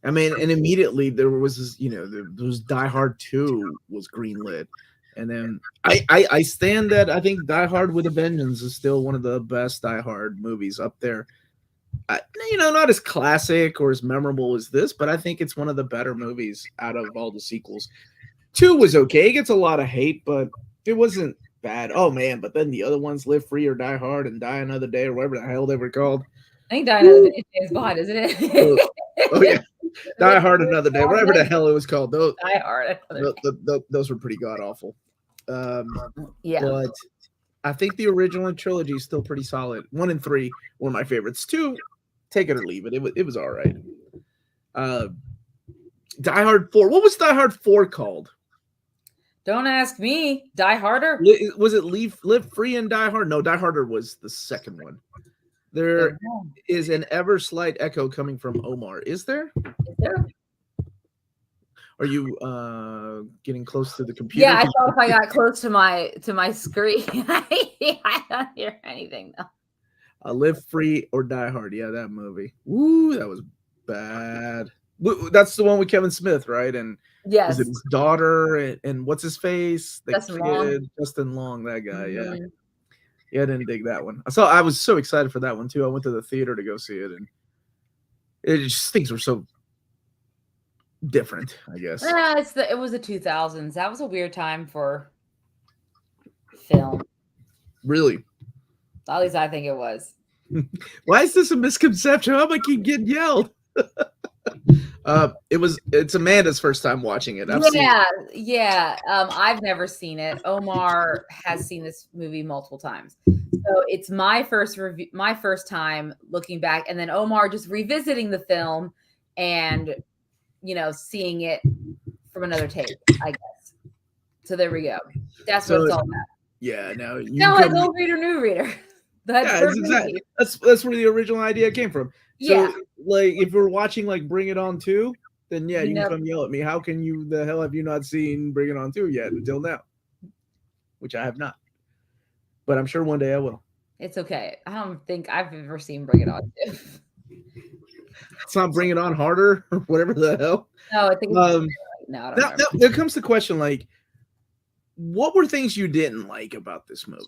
I mean, and immediately there was this, there was Die Hard 2 was greenlit. And then I stand that I think Die Hard with a Vengeance is still one of the best Die Hard movies up there. Not as classic or as memorable as this, but I think it's one of the better movies out of all the sequels. 2 was okay. It gets a lot of hate, but it wasn't bad. Oh, man. But then the other ones, Live Free or Die Hard and Die Another Day or whatever the hell they were called. I think Die Another Day is Bond, isn't it? Oh, yeah. Die Hard Another Day, whatever the hell it was called. Those, Die Hard. Those were pretty god-awful. Yeah. But I think the original trilogy is still pretty solid. 1 and 3 were my favorites. 2, take it or leave it. It was all right. Die Hard 4. What was Die Hard 4 called? Don't ask me. Die Harder? Was it Live Free and Die Hard? No, Die Harder was the second one. There is an ever slight echo coming from Omar. Is there? Is there? Are you getting close to the computer? Yeah, I thought if I got close to my screen, I don't hear anything though. Live Free or Die Hard. Yeah, that movie. Woo, that was bad. That's the one with Kevin Smith, right? And yes, his daughter and what's his face? The Justin Long. Justin Long, that guy. Yeah. Yeah, I didn't dig that one. I was so excited for that one too. I went to the theater to go see it, and things were so different, I guess. It was the 2000s. That was a weird time for film. Really? At least I think it was. Why is this a misconception? How am I keep getting yelled? It's Amanda's first time watching it. Yeah. I've never seen it. Omar has seen this movie multiple times. So it's my first time looking back, and then Omar just revisiting the film and seeing it from another take, I guess. So there we go. That's what it's all about. Yeah, old reader, new reader. That's exactly. That's where the original idea came from. So, if we're watching Bring It On 2, then you can come yell at me. How can you? The hell have you not seen Bring It On 2 yet until now? Which I have not, but I'm sure one day I will. It's okay. I don't think I've ever seen Bring It On 2. It's not Bring It On Harder or whatever the hell. No, I think no. Now there comes the question: what were things you didn't like about this movie?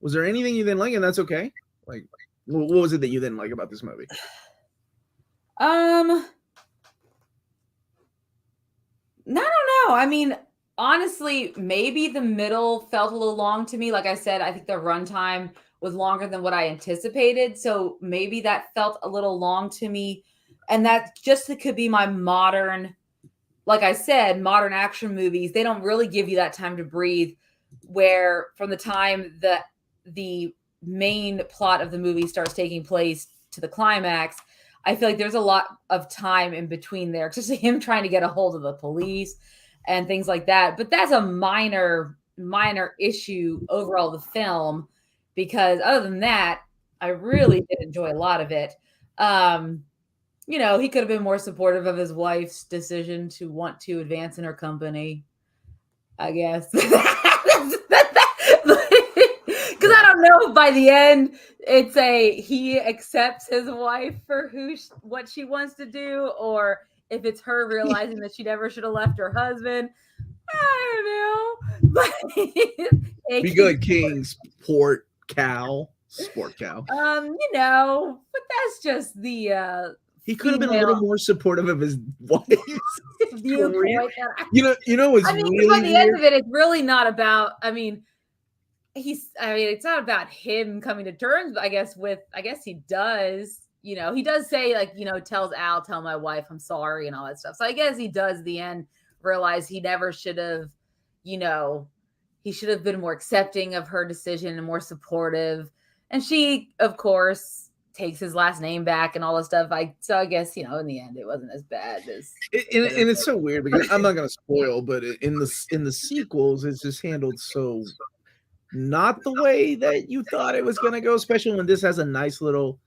Was there anything you didn't like, and that's okay? What was it that you didn't like about this movie? I don't know. I mean, honestly, maybe the middle felt a little long to me. Like I said, I think the runtime was longer than what I anticipated. So maybe that felt a little long to me. And that just could be my modern, like I said, modern action movies. They don't really give you that time to breathe, where from the time that the main plot of the movie starts taking place to the climax, I feel like there's a lot of time in between there, especially him trying to get a hold of the police and things like that. But that's a minor issue overall the film, because other than that, I really did enjoy a lot of it. He could have been more supportive of his wife's decision to want to advance in her company, I guess. Because I don't know if by the end he accepts his wife for what she wants to do, or if it's her realizing that she never should have left her husband. I don't know. But be good, King. Sport cow. But that's just the he could have been a little more supportive of his wife's viewpoint. It's I mean, really by the end of it, it's really not about. It's not about him coming to terms, I guess he does, he does say tells Al, tell my wife I'm sorry and all that stuff. So I guess he does the end realize he never should have, he should have been more accepting of her decision and more supportive. And she, of course, takes his last name back and all this stuff. So I guess, in the end, it wasn't as bad as. And it's so weird because I'm not going to spoil, but in the sequels, it's just handled so not the way that you thought it was going to go, especially when this has a nice little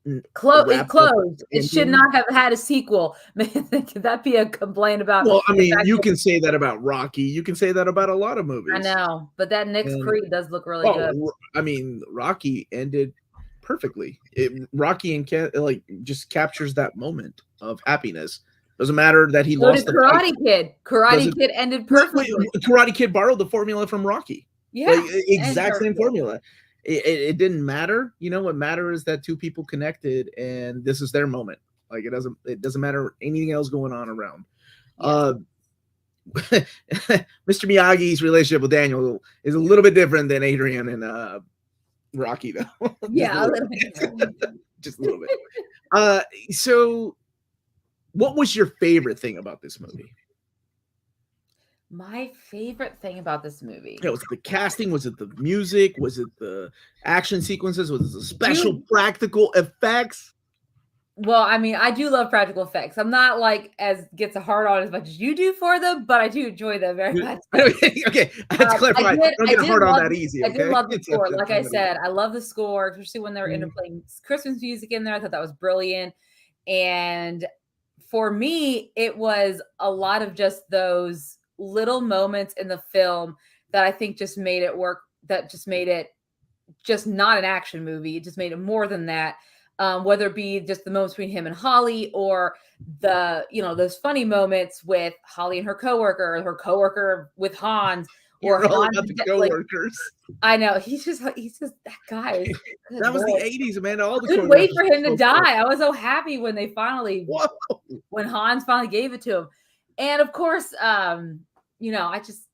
It wrapped up closed. It should ending. not have had a sequel. Could that be a complaint about? Well, I the mean, fact you that- can say that about Rocky. You can say that about a lot of movies. I know, but that next And- Creed does look really good. I mean, Rocky ended perfectly. Rocky and like just captures that moment of happiness. Doesn't matter that he So lost did the fight. Karate Kid. Karate Kid ended perfectly. Karate Kid borrowed the formula from Rocky. Yeah, like, exact same perfect. formula. It didn't matter. You know what mattered is that two people connected, and this is their moment. Like it doesn't matter anything else going on around. Yes. Mr. Miyagi's relationship with Daniel is a little bit different than Adrian and Rocky, though. Yeah, a little bit. Just a little bit. So what was your favorite thing about this movie? My favorite thing about this movie. Was it the casting? Was it the music? Was it the action sequences? Was it the special practical effects? Well, I mean, I do love practical effects. I'm not like gets a hard on as much as you do for them, but I do enjoy them very much. Okay, I have to clarify. Don't get hard on that easy. Okay? I did love the score. Like I said, I love the score, especially when they're interplaying Christmas music in there. I thought that was brilliant. And for me, it was a lot of just those little moments in the film that I think just made it work. That just made it just not an action movie. It just made it more than that. Whether it be just the moments between him and Holly, or those funny moments with Holly and her coworker with Hans, or Hans about the coworkers. I know he's just that guy. That was the 80s, man. All the couldn't wait for him to die. I was so happy when they finally, when Hans finally gave it to him, and of course, I just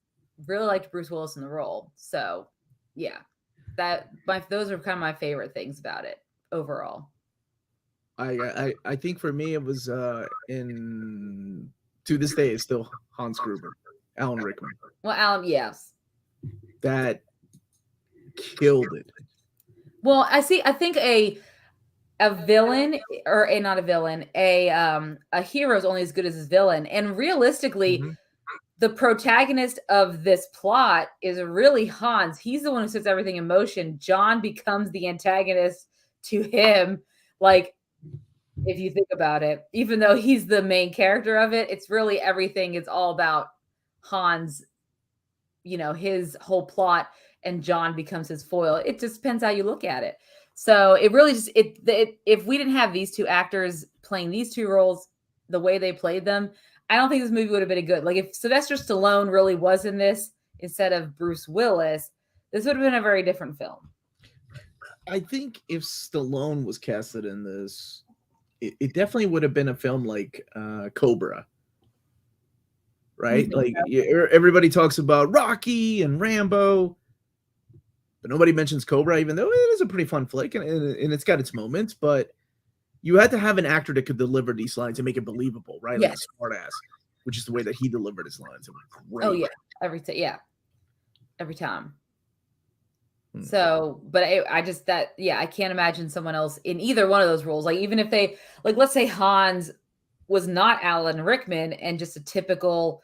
really liked Bruce Willis in the role. So, yeah, those are kind of my favorite things about it. Overall, I think for me it was to this day it's still Hans Gruber, Alan Rickman. Well, Alan, yes, that killed it. Well, I think a villain or not a villain, a hero is only as good as his villain, and realistically. Mm-hmm. The protagonist of this plot is really Hans. He's the one who sets everything in motion. John becomes the antagonist to him. Like, if you think about it, even though he's the main character of it, it's really everything. It's all about Hans, his whole plot, and John becomes his foil. It just depends how you look at it. So it really just, if we didn't have these two actors playing these two roles the way they played them, I don't think this movie would have been good. Like if Sylvester Stallone really was in this instead of Bruce Willis, this would have been a very different film. I think if Stallone was casted in this, it definitely would have been a film like Cobra, right? Mm-hmm. Like everybody talks about Rocky and Rambo, but nobody mentions Cobra, even though it is a pretty fun flick and it's got its moments, but you had to have an actor that could deliver these lines and make it believable, right? Yes. Like a smart ass, which is the way that he delivered his lines. It was great. Oh, yeah. Every time. So, but I can't imagine someone else in either one of those roles. Like, even if they, like, let's say Hans was not Alan Rickman and just a typical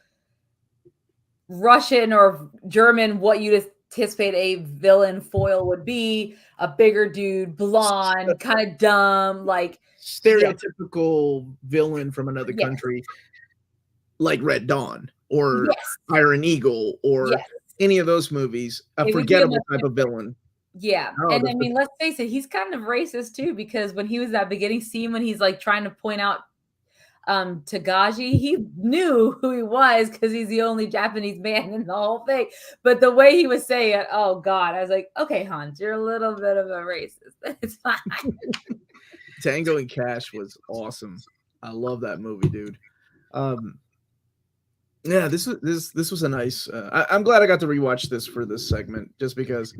Russian or German, what you'd anticipate a villain foil would be, a bigger dude, blonde, kind of dumb, like stereotypical villain from another country, like Red Dawn or Iron Eagle or any of those movies, a forgettable type of villain. Yeah. And I mean, let's face it, he's kind of racist too, because when he was that beginning scene when he's like trying to point out Tagashi, he knew who he was because he's the only Japanese man in the whole thing. But the way he was saying it, oh God, I was like, okay, Hans, you're a little bit of a racist. It's fine. Tango and Cash was awesome. I love that movie, dude. Yeah, this was a nice. I'm glad I got to rewatch this for this segment, just because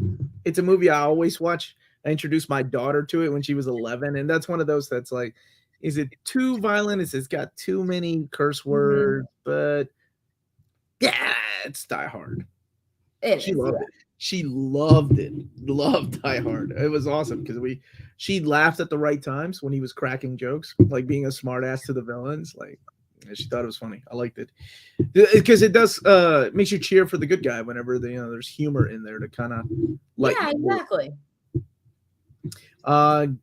it's a movie I always watch. I introduced my daughter to it when she was 11, and that's one of those that's like, is it too violent? It's got too many curse words, but yeah, it's Die Hard. She loved it. She loved it. Loved Die Hard. It was awesome because she laughed at the right times when he was cracking jokes, like being a smart ass to the villains. Like, She thought it was funny. I liked it because it does makes you cheer for the good guy whenever there's humor in there to kind of Yeah, exactly.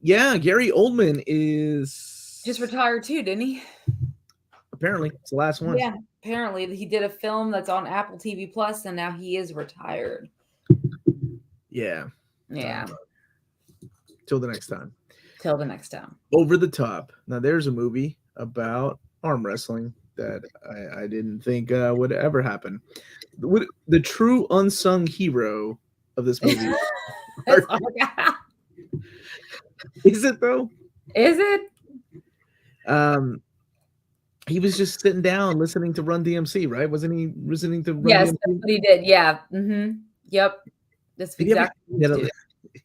Yeah, Gary Oldman is Just retired too, didn't he? Apparently, it's the last one. Yeah, apparently he did a film that's on Apple TV Plus, and now he is retired. Yeah. Yeah. Till the next time. Till the next time. Over the Top. Now, there's a movie about arm wrestling that I didn't think would ever happen. The true unsung hero of this movie. Is it though? Is it? He was just sitting down listening to Run DMC, right? Wasn't he listening to Run Yes, DMC? that's what he did. Yeah. Mm-hmm. Yep. That's exactly what he did.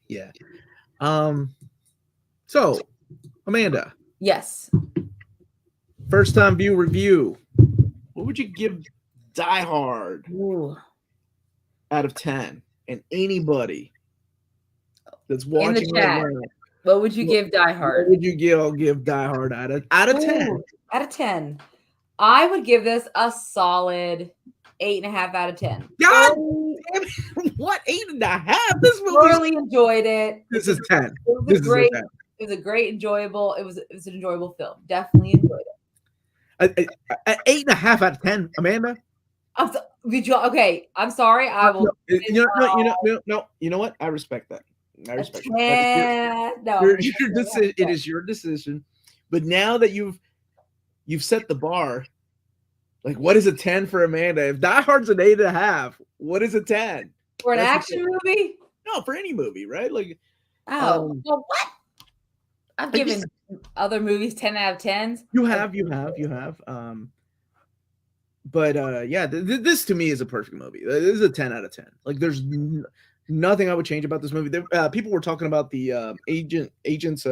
Yeah. So, Amanda. Yes. First time view review. What would you give Die Hard out of 10? And anybody that's watching in the chat, right now, what would you give Die Hard? What would you give Die Hard out of 10? Out of 10. I would give this a solid 8.5 out of 10. God damn it. What? 8.5? This movie thoroughly enjoyed it. This is 10. It was This great. is a 10. It was a great, enjoyable. It was an enjoyable film. Definitely enjoyed it. 8.5 out of 10, Amanda. Okay, I'm sorry. I will. You know what? I respect that. I respect that. It is your decision. But now that you've set the bar, like, what is a 10 for Amanda? If Die Hard's an 8.5, what is a 10 for an action movie? No, for any movie, right? Like, well, what? I've given other movies 10 out of 10s. You have. But yeah, this to me is a perfect movie. This is a 10 out of 10. Like, there's nothing I would change about this movie. People were talking about the agents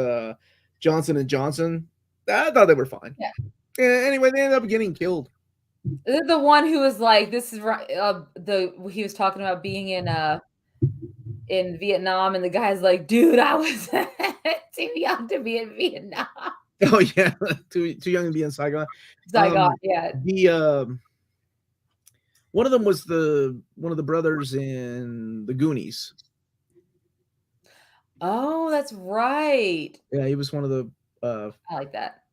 Johnson and Johnson. I thought they were fine. Yeah. Anyway, they ended up getting killed. The one who was like, "This is right." He was talking about being in Vietnam, and the guy's like, "Dude, I was too young to be in Vietnam." Oh yeah, too young to be in Saigon. Yeah. The one of them was one of the brothers in the Goonies. Oh, that's right. Yeah, he was one of the. I like that.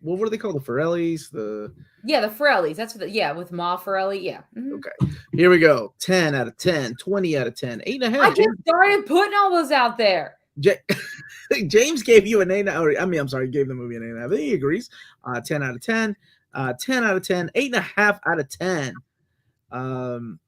What were they called? The Forellis? The Forellis. That's with Ma Forelli. Yeah. Mm-hmm. Okay. Here we go. 10 out of 10, 20 out of 10, 8.5. I just started putting all those out there. James gave you an 8. I'm sorry, gave the movie an 8.5. I think he agrees. 10 out of 10, 10 out of 10, 8.5 out of 10.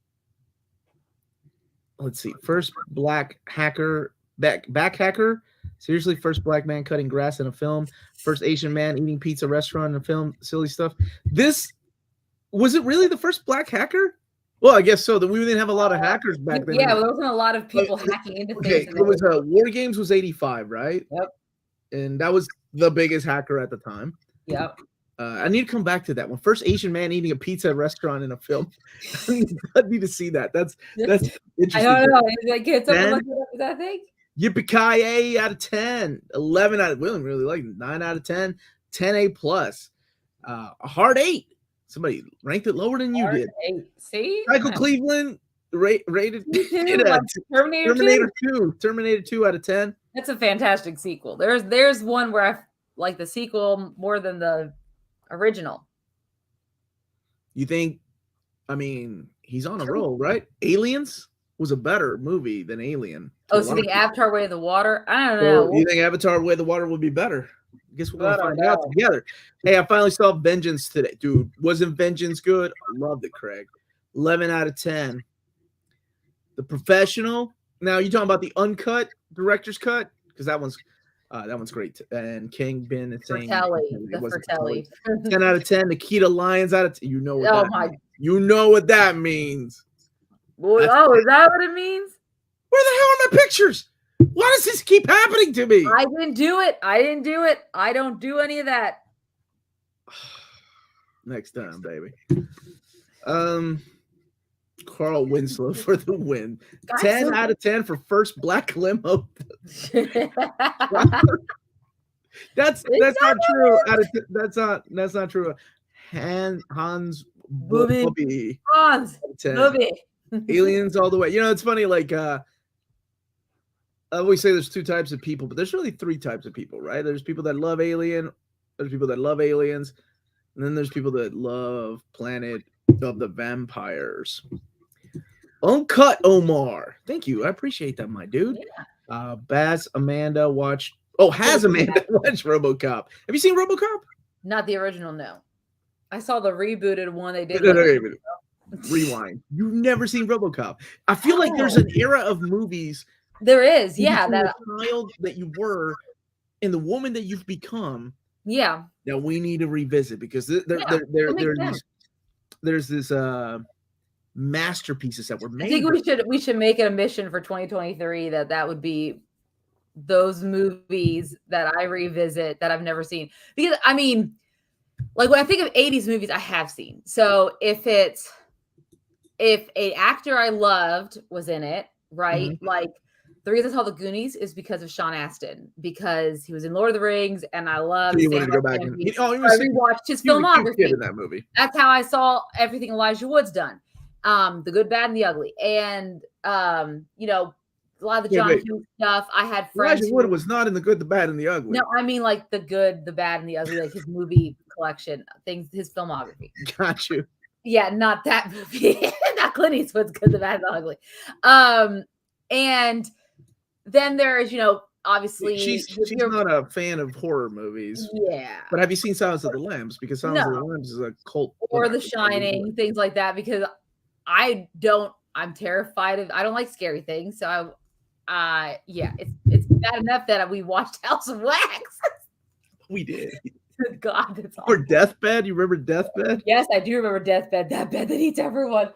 Let's see. First black hacker, back hacker. Seriously, first black man cutting grass in a film. First Asian man eating pizza restaurant in a film. Silly stuff. Was it really the first black hacker? Well, I guess so. That we didn't have a lot of hackers back then. Yeah, there wasn't a lot of people hacking into things. Okay, it was War Games was 85, right? Yep. And that was the biggest hacker at the time. Yep. I need to come back to that one. First Asian man eating a pizza restaurant in a film. I need to see that. That's interesting. I don't know. Can someone look it up? Is that a thing? Yippee-ki-yay out of 10. 11 out of, we don't really like 9 out of 10. 10 A plus. A hard 8. Somebody ranked it lower than you did. 8. See? Michael Cleveland rated Terminator 2. Terminator 2 out of 10. That's a fantastic sequel. There's one where I like the sequel more than the original. You think? I mean, he's on a roll, right? Aliens was a better movie than Alien. Oh, so the Avatar Way of the Water? I don't know. You think Avatar Way of the Water would be better? I guess we're going to find out together. Hey, I finally saw Vengeance today. Dude, wasn't Vengeance good? I loved it, Craig. 11 out of 10. The Professional. Now, you talking about the uncut director's cut? Because that one's great. And King Ben is saying Fratelli. 10 out of 10. Nikita Lyons out of 10. You know what that means. Boy, is that what it means? Where the hell are my pictures? Why does this keep happening to me? I didn't do it. I don't do any of that. Next time, baby. Carl Winslow for the win. 10 out of 10 for first black limo. That's not true. That's not true. Hans Booby. Booby. Hans. 10. Booby. Aliens all the way. You know, it's funny. Like I always say, there's two types of people, but there's really three types of people, right? There's people that love Alien. There's people that love aliens, and then there's people that love Planet of the Vampires. Uncut Omar. Thank you. I appreciate that, my dude. Yeah. Baz Amanda watched. Oh, has Amanda watched RoboCop? Have you seen RoboCop? Not the original, no. I saw the rebooted one they did. Rewind. You've never seen RoboCop. I feel like there's an era of movies. There is, yeah. That the child that you were and the woman that you've become. Yeah. That we need to revisit because there's this masterpieces that were made. I think we should make it a mission for 2023 that would be those movies that I revisit that I've never seen. Because I mean, like when I think of 80s movies, I have seen. So if an actor I loved was in it, right? Mm-hmm. Like the reason I saw The Goonies is because of Sean Astin, because he was in Lord of the Rings, and I love. You want to go back and I rewatched his filmography. In that movie. That's how I saw everything Elijah Wood's done, The Good, Bad, and the Ugly, and you know, a lot of the John Hughes stuff. I had friends. Elijah Wood was not in The Good, the Bad, and the Ugly. No, I mean like The Good, the Bad, and the Ugly, like his movie collection things, his filmography. Got you. Yeah, not that movie. Not Clint Eastwood's Good, the Bad, and the Ugly. And then there's, you know, obviously she's not a fan of horror movies. Yeah. But have you seen Silence of the Lambs? Because Silence of the Lambs is a cult. Or The Shining, things like that. Because I'm terrified of. I don't like scary things. So yeah, it's bad enough that we watched House of Wax. We did. God, that's awful. Or Deathbed. You remember Deathbed? Yes, I do remember Deathbed. That bed that eats everyone.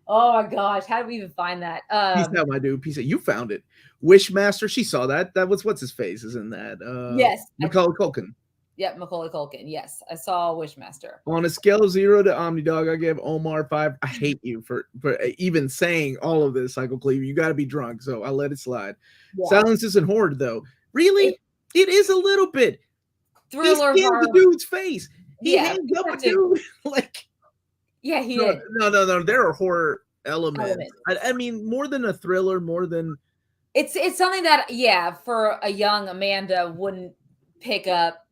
Oh my gosh, how did we even find that? Peace out, my dude. Peace out. You found it. Wishmaster. She saw that. That was what's his face is in that. Yes. Macaulay Culkin. Yep, Macaulay Culkin. Yes, I saw Wishmaster. On a scale of 0 to Omnidog, I give Omar 5. I hate you for even saying all of this, Psycho Cleve. You got to be drunk, so I let it slide. Yeah. Silence isn't horror, though. Really? It is a little bit. Thriller. He skinned the dude's face. He hangs up a dude. Like. Yeah, he did. No. There are horror elements. I mean, more than a thriller, more than. It's something that, yeah, for a young Amanda wouldn't pick up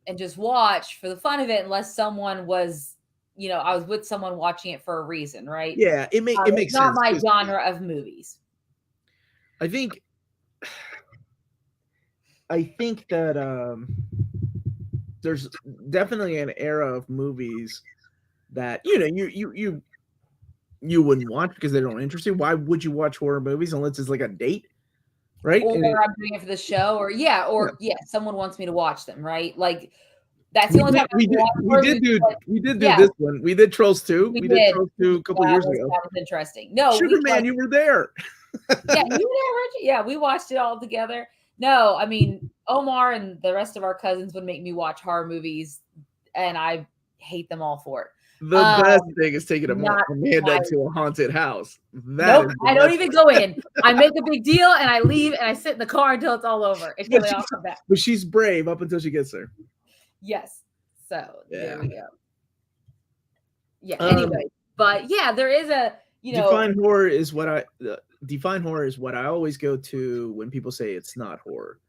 and just watch for the fun of it unless someone was, you know, I was with someone watching it for a reason, right? Yeah, it makes sense. It's not my genre of movies. I think that there's definitely an era of movies that, you know, you wouldn't watch because they don't interest you. Why would you watch horror movies unless it's like a date? Right. Or I'm doing it for the show, or someone wants me to watch them, right? Like that's the only time we did do this one. We did Trolls 2. We did Trolls 2 a couple years ago. That was interesting. No, Sugarman, you were there. Yeah, you were there, Richie. Yeah, we watched it all together. No, I mean Omar and the rest of our cousins would make me watch horror movies, and I hate them all for it. The best thing is taking Amanda to a haunted house. Nope, I don't even go in. I make a big deal and I leave and I sit in the car until it's all over. It's really awesome. But she's brave up until she gets there. Yes. So there we go. Yeah. Anyway, but yeah, there is a Define horror is what I always go to when people say it's not horror.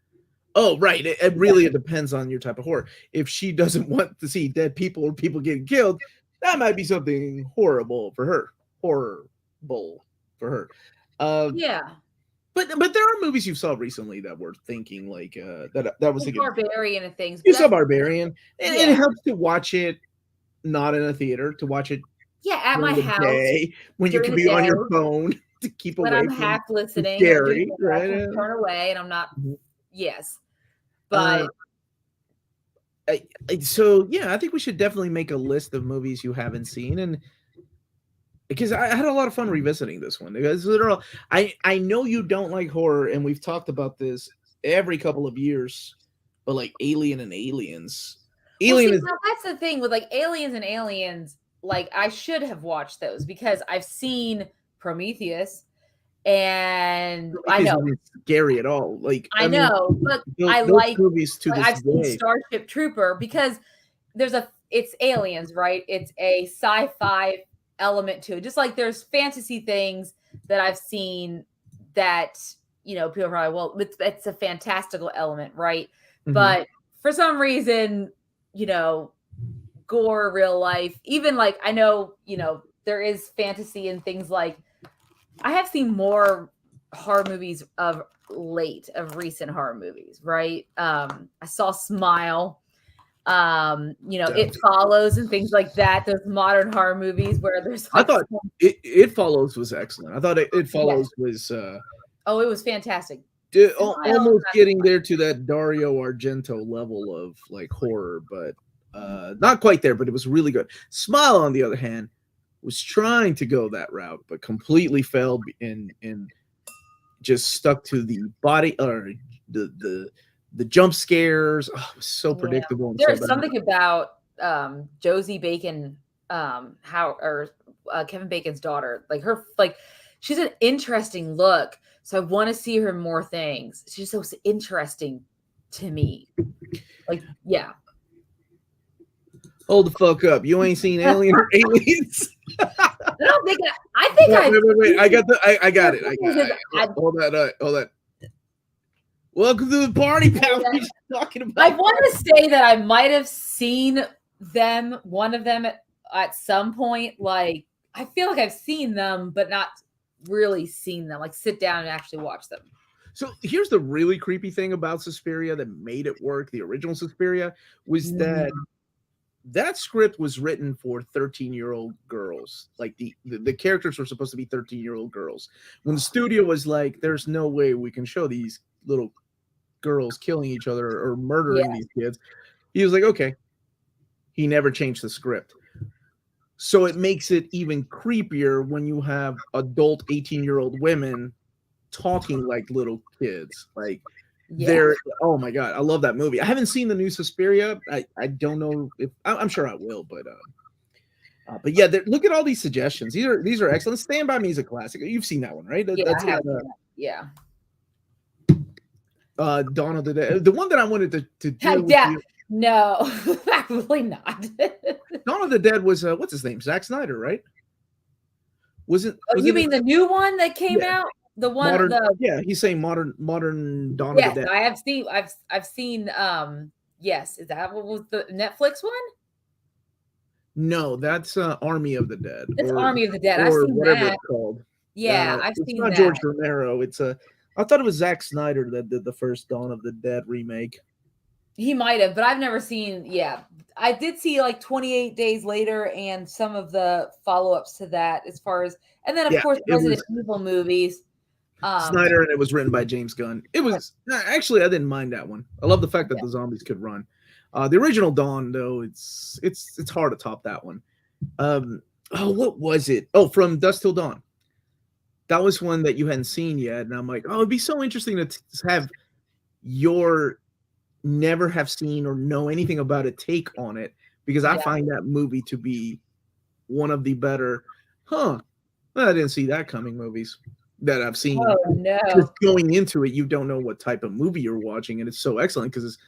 Oh, right. It really depends on your type of horror. If she doesn't want to see dead people or people getting killed, that might be something horrible for her. Horrible for her. Yeah. But there are movies you saw recently that were thinking like that was like Barbarian and things. You saw Barbarian, and it helps to watch it not in a theater, to watch it at my house when you can be on your phone to keep away. When I'm half listening, scary, right? Turn away, and I'm not. Yes, but. So yeah, I think we should definitely make a list of movies you haven't seen, and because I had a lot of fun revisiting this one. Because I know you don't like horror, and we've talked about this every couple of years, but like Alien and Aliens, that's the thing with like Aliens and Aliens. Like I should have watched those because I've seen Prometheus, And It I know, isn't scary at all. Like I mean, know, but I those like, movies to like this I've seen day. Starship Trooper because it's aliens, right? It's a sci-fi element to it. Just like there's fantasy things that I've seen that, people are probably, well, it's a fantastical element, right? Mhm. But for some reason, gore, real life, even like I know, there is fantasy and things like I have seen more horror movies of recent horror movies, right? I saw Smile, It Follows and things like that. Those modern horror movies where there's I like thought it Follows was excellent. I thought it Follows was it was fantastic. almost getting there to that Dario Argento level of like horror, but not quite there, but it was really good. Smile, on the other hand, was trying to go that route, but completely failed and just stuck to the body or the jump scares. Oh, it was so predictable. And There's so something about Josie Bacon, Kevin Bacon's daughter, like her, like she's an interesting look. So I want to see her in more things. She's so interesting to me. Like, yeah. Hold the fuck up! You ain't seen Alien or Aliens? I don't think I think wait. I got it. Hold that. Welcome to the party, pal. What are you talking about? I want to say that I might have seen one of them at some point. Like, I feel like I've seen them, but not really seen them. Like, sit down and actually watch them. So here's the really creepy thing about Suspiria that made it work. The original Suspiria was that script was written for 13-year-old girls. Like the characters were supposed to be 13-year-old girls. When the studio was like, there's no way we can show these little girls killing each other or murdering these kids, he was like, okay. He never changed the script. So it makes it even creepier when you have adult 18-year-old women talking like little kids. Like they're, oh my god, I love that movie. I haven't seen the new Suspiria. I don't know if I'm sure I will, but yeah, look at all these suggestions. These are excellent. Stand By Me is a classic. You've seen that one, right? That's yeah. Dawn of the Dead. The one that I wanted to do with you. No, probably not. Dawn of the Dead was what's his name? Zack Snyder, right? Was it? You mean the new one that came out? The one, modern, he's saying modern Dawn of the Dead. I have seen. I've seen. Yes, is that what was the Netflix one? No, that's Army of the Dead. That's Army of the Dead. I've seen whatever that. It's called. Yeah, I've seen not that. George Romero. I thought it was Zack Snyder that did the first Dawn of the Dead remake. He might have, but I've never seen. Yeah, I did see like 28 Days Later and some of the follow-ups to that, as far as, and then of course Resident Evil movies. Snyder, and it was written by James Gunn. It was actually, I didn't mind that one. I love the fact that the zombies could run. The original Dawn, though, it's hard to top that one. What was it? Oh, From Dusk Till Dawn. That was one that you hadn't seen yet, and I'm like, oh, it'd be so interesting to have your never have seen or know anything about it take on it, because I find that movie to be one of the better. I didn't see that coming movies that I've seen. Oh no! Just going into it, you don't know what type of movie you're watching, and it's so excellent because it's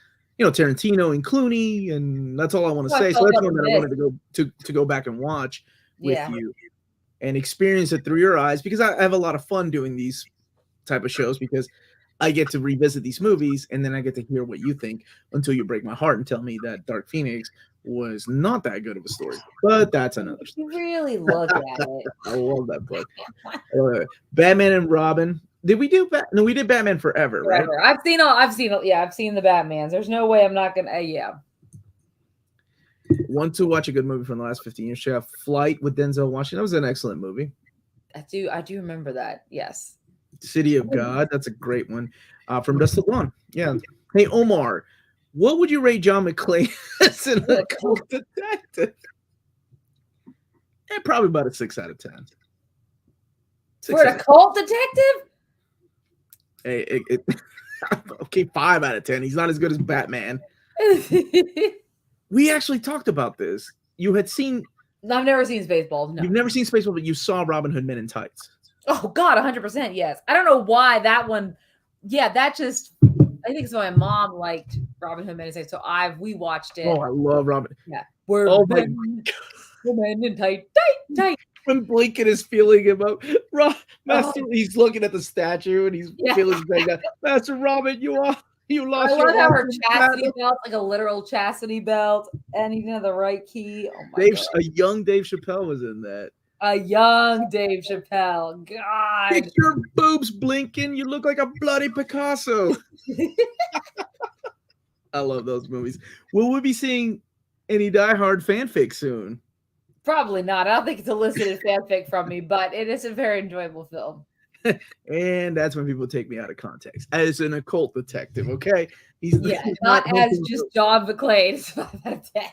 Tarantino and Clooney, and that's all I want to say. So that's one that I wanted to go back and watch with you and experience it through your eyes, because I have a lot of fun doing these type of shows, because I get to revisit these movies and then I get to hear what you think until you break my heart and tell me that Dark Phoenix was not that good of a story. But that's another story. You really look at it. I love that book. Batman and Robin. Did we do No, we did Batman Forever, right? I've seen the Batmans. There's no way I'm not gonna. Want to watch a good movie from the last 15 years? Check out Flight with Denzel Washington. That was an excellent movie. I do remember that. Yes. City of God. That's a great one. From Dusk Till Dawn. Yeah. Hey, Omar, what would you rate John McClane as an occult detective? Probably about a 6 out of 10. For an occult detective? Hey, okay, 5 out of 10. He's not as good as Batman. We actually talked about this. You had seen. I've never seen Spaceballs. No. You've never seen Spaceballs, but you saw Robin Hood Men in Tights. Oh God, 100% yes. I don't know why that one. Yeah, that just. I think it's my mom liked Robin Hood Men in Tights, so we watched it. Oh, I love Robin. Yeah, we're men in tight. When Blinken is feeling him up, Master, he's looking at the statue and he's feeling like that. Master Robin, you lost I your love how her awesome chastity battle. belt, like a literal chastity belt, and he did the right key. Oh my God. A young Dave Chappelle was in that. A young Dave Chappelle. God. Fix your boobs, Blinken. You look like a bloody Picasso. I love those movies. Will we be seeing any Die Hard fanfic soon? Probably not. I don't think it's elicited fanfic from me, but it is a very enjoyable film. And that's when people take me out of context as an occult detective. Okay, he's not as just John McClane. It's 5 out of 10.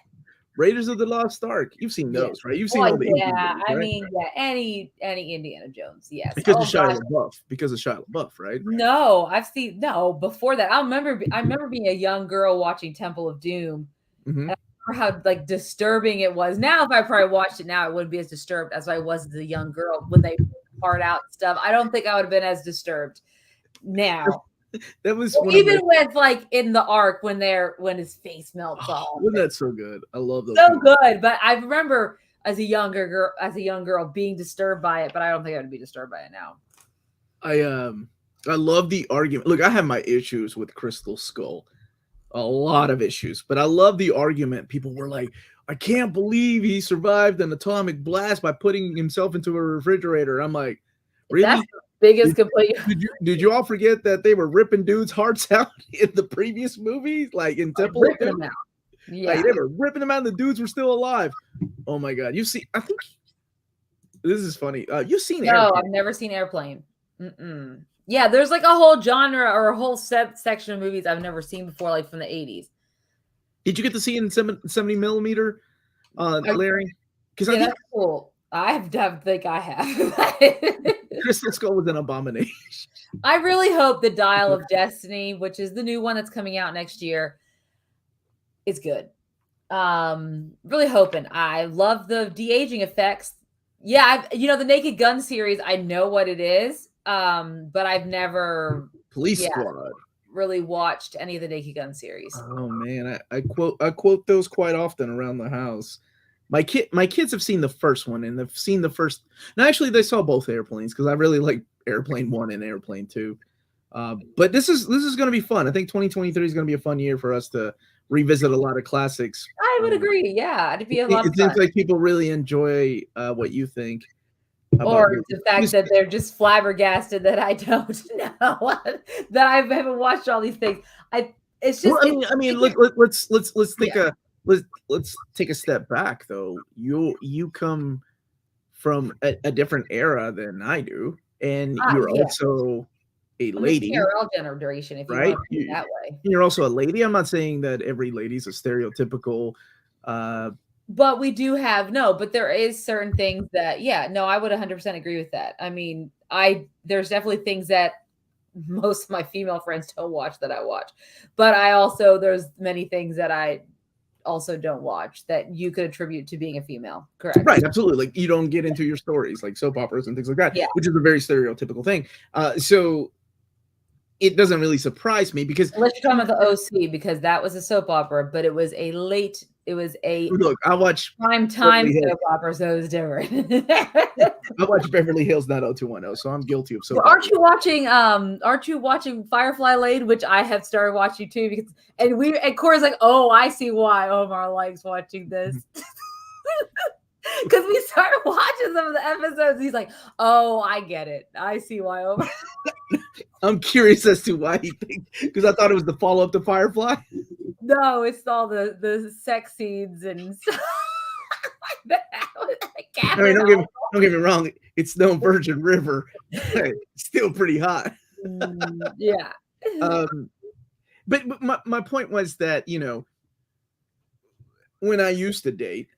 Raiders of the Lost Ark. You've seen those, right? You've seen all the movies, right? I mean, any Indiana Jones, yes. Because of Shia LaBeouf. Because of Shia LaBeouf, right? No, before that. I remember being a young girl watching Temple of Doom. Mm-hmm. And I remember how disturbing it was. Now, if I probably watched it now, it wouldn't be as disturbed as I was as a young girl when they part out and stuff. I don't think I would have been as disturbed now. That was even with in the arc when his face melts off. Wasn't that so good? I love those. So good, but I remember as a young girl being disturbed by it, but I don't think I would be disturbed by it now. I love the argument. Look, I have my issues with Crystal Skull, a lot of issues, but I love the argument. People were like, I can't believe he survived an atomic blast by putting himself into a refrigerator. I'm like, really? That's the biggest complaint. Did you all forget that they were ripping dudes' hearts out in the previous movies, like in Temple of Doom? Yeah, like, they were ripping them out, and the dudes were still alive. Oh my God! I think this is funny. You've seen Airplane? No, I've never seen Airplane. Mm-mm. Yeah, there's a whole genre or a whole section of movies I've never seen before, like from the 80s. Did you get to see it in 70 millimeter, Larry? Because that's cool. I don't think I have. Crystal Skull was an abomination. I really hope the Dial of Destiny, which is the new one that's coming out next year, is good. Really hoping. I love the de-aging effects. Yeah, the Naked Gun series, I know what it is, but I've never Police Squad really watched any of the Naked Gun series. Oh man, I quote those quite often around the house. My kids have seen the first one, and they've seen the first. No, actually, they saw both Airplanes because I really like Airplane 1 and Airplane 2. But this is going to be fun. I think 2023 is going to be a fun year for us to revisit a lot of classics. I would agree. Yeah, it'd be a lot of fun. It seems like people really enjoy what you think. Or the fact that they're just flabbergasted that I don't know that I haven't watched all these things. It's just. Well, I mean, let's think let's take a step back though. You come from a different era than I do, and you're also a lady. Parallel generation, if you want to put it that way. You're also a lady. I'm not saying that every lady's a stereotypical. But we do have but there is certain things that I would 100% agree with that. I mean, there's definitely things that most of my female friends don't watch that I watch, but there's many things that I also don't watch that you could attribute to being a female. Correct. Right. Absolutely. Like you don't get into your stories like soap operas and things like that, which is a very stereotypical thing. So it doesn't really surprise me because unless you're talking about the OC, because that was a soap opera, but it was a look, I watch prime time soap opera, so it was different. I watch Beverly Hills 90210, so I'm guilty of soap. Aren't you watching Firefly Lane, which I have started watching too, and Corey's like, oh, I see why Omar likes watching this. Because we started watching some of the episodes. He's like, oh, I get it. I see why Omar. I'm curious as to why he thinks, because I thought it was the follow-up to Firefly. No, it's all the sex scenes and stuff like that. I mean, don't get me wrong. It's no Virgin River. It's still pretty hot. Yeah. But my point was that, when I used to date,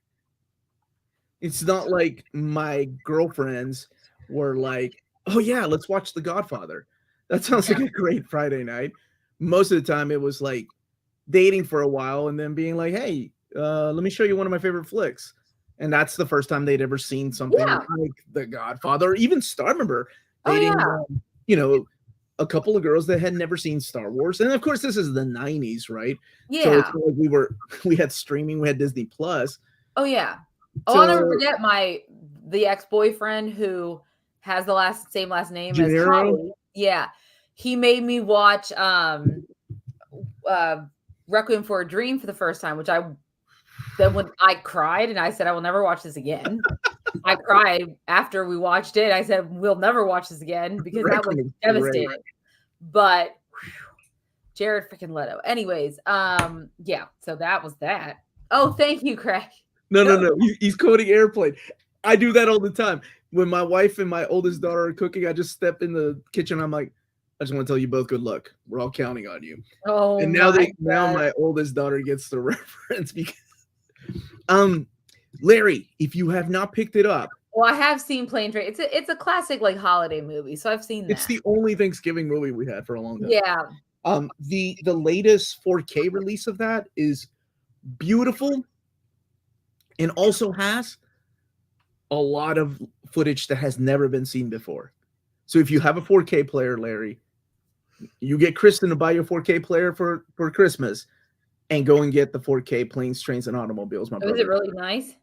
it's not like my girlfriends were like, oh yeah, let's watch The Godfather. That sounds like a great Friday night. Most of the time it was like dating for a while and then being like, hey, let me show you one of my favorite flicks. And that's the first time they'd ever seen something like The Godfather, or even I remember Oh dating, yeah. you know, a couple of girls that had never seen Star Wars. And of course, this is the 90s, right? So it's Yeah. not like we had streaming, we had Disney Plus. Oh yeah. Oh, I'll never So forget the ex-boyfriend who has the same last name as Gennaro, Holly. Yeah. He made me watch Requiem for a Dream for the first time, which when I cried and I said I will never watch this again. I cried after we watched it. I said we'll never watch this again because that was Requiem, devastating. right. But Jared freaking Leto. Anyways, yeah, so that was that. Oh, thank you, Craig. No. He's coding Airplane. I do that all the time. When my wife and my oldest daughter are cooking, I just step in the kitchen. I'm like, I just want to tell you both good luck. We're all counting on you. Oh, and now my oldest daughter gets the reference because Larry, if you have not picked it up. Well, I have seen Plane Train. It's a classic like holiday movie, so I've seen that. It's the only Thanksgiving movie we had for a long time. Yeah. The latest 4K release of that is beautiful and also has a lot of footage that has never been seen before. So if you have a 4K player, Larry, you get Kristen to buy you a 4K player for Christmas and go and get the 4K Planes, Trains, and Automobiles. Is it really nice?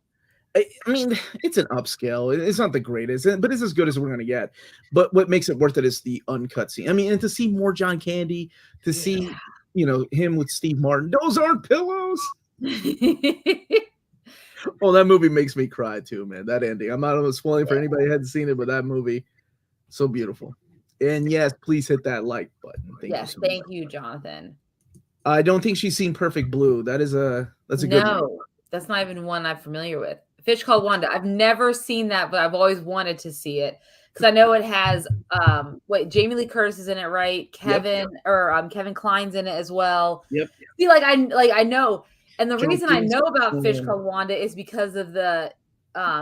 I mean, it's an upscale. It's not the greatest, but it's as good as we're going to get. But what makes it worth it is the uncut scene. I mean, and to see more John Candy, to see, him with Steve Martin. Those aren't pillows. Oh, that movie makes me cry too, man. That ending. I'm not spoiling for anybody who hadn't seen it, but that movie, so beautiful. And yes, please hit that like button. Thank you, Jonathan. I don't think she's seen Perfect Blue. That's a good one. No, that's not even one I'm familiar with. Fish Called Wanda. I've never seen that, but I've always wanted to see it because I know it has Jamie Lee Curtis is in it, right? Kevin Kline's in it as well. Yep. See, I know. And the reason I know about Fish Called Wanda is because of the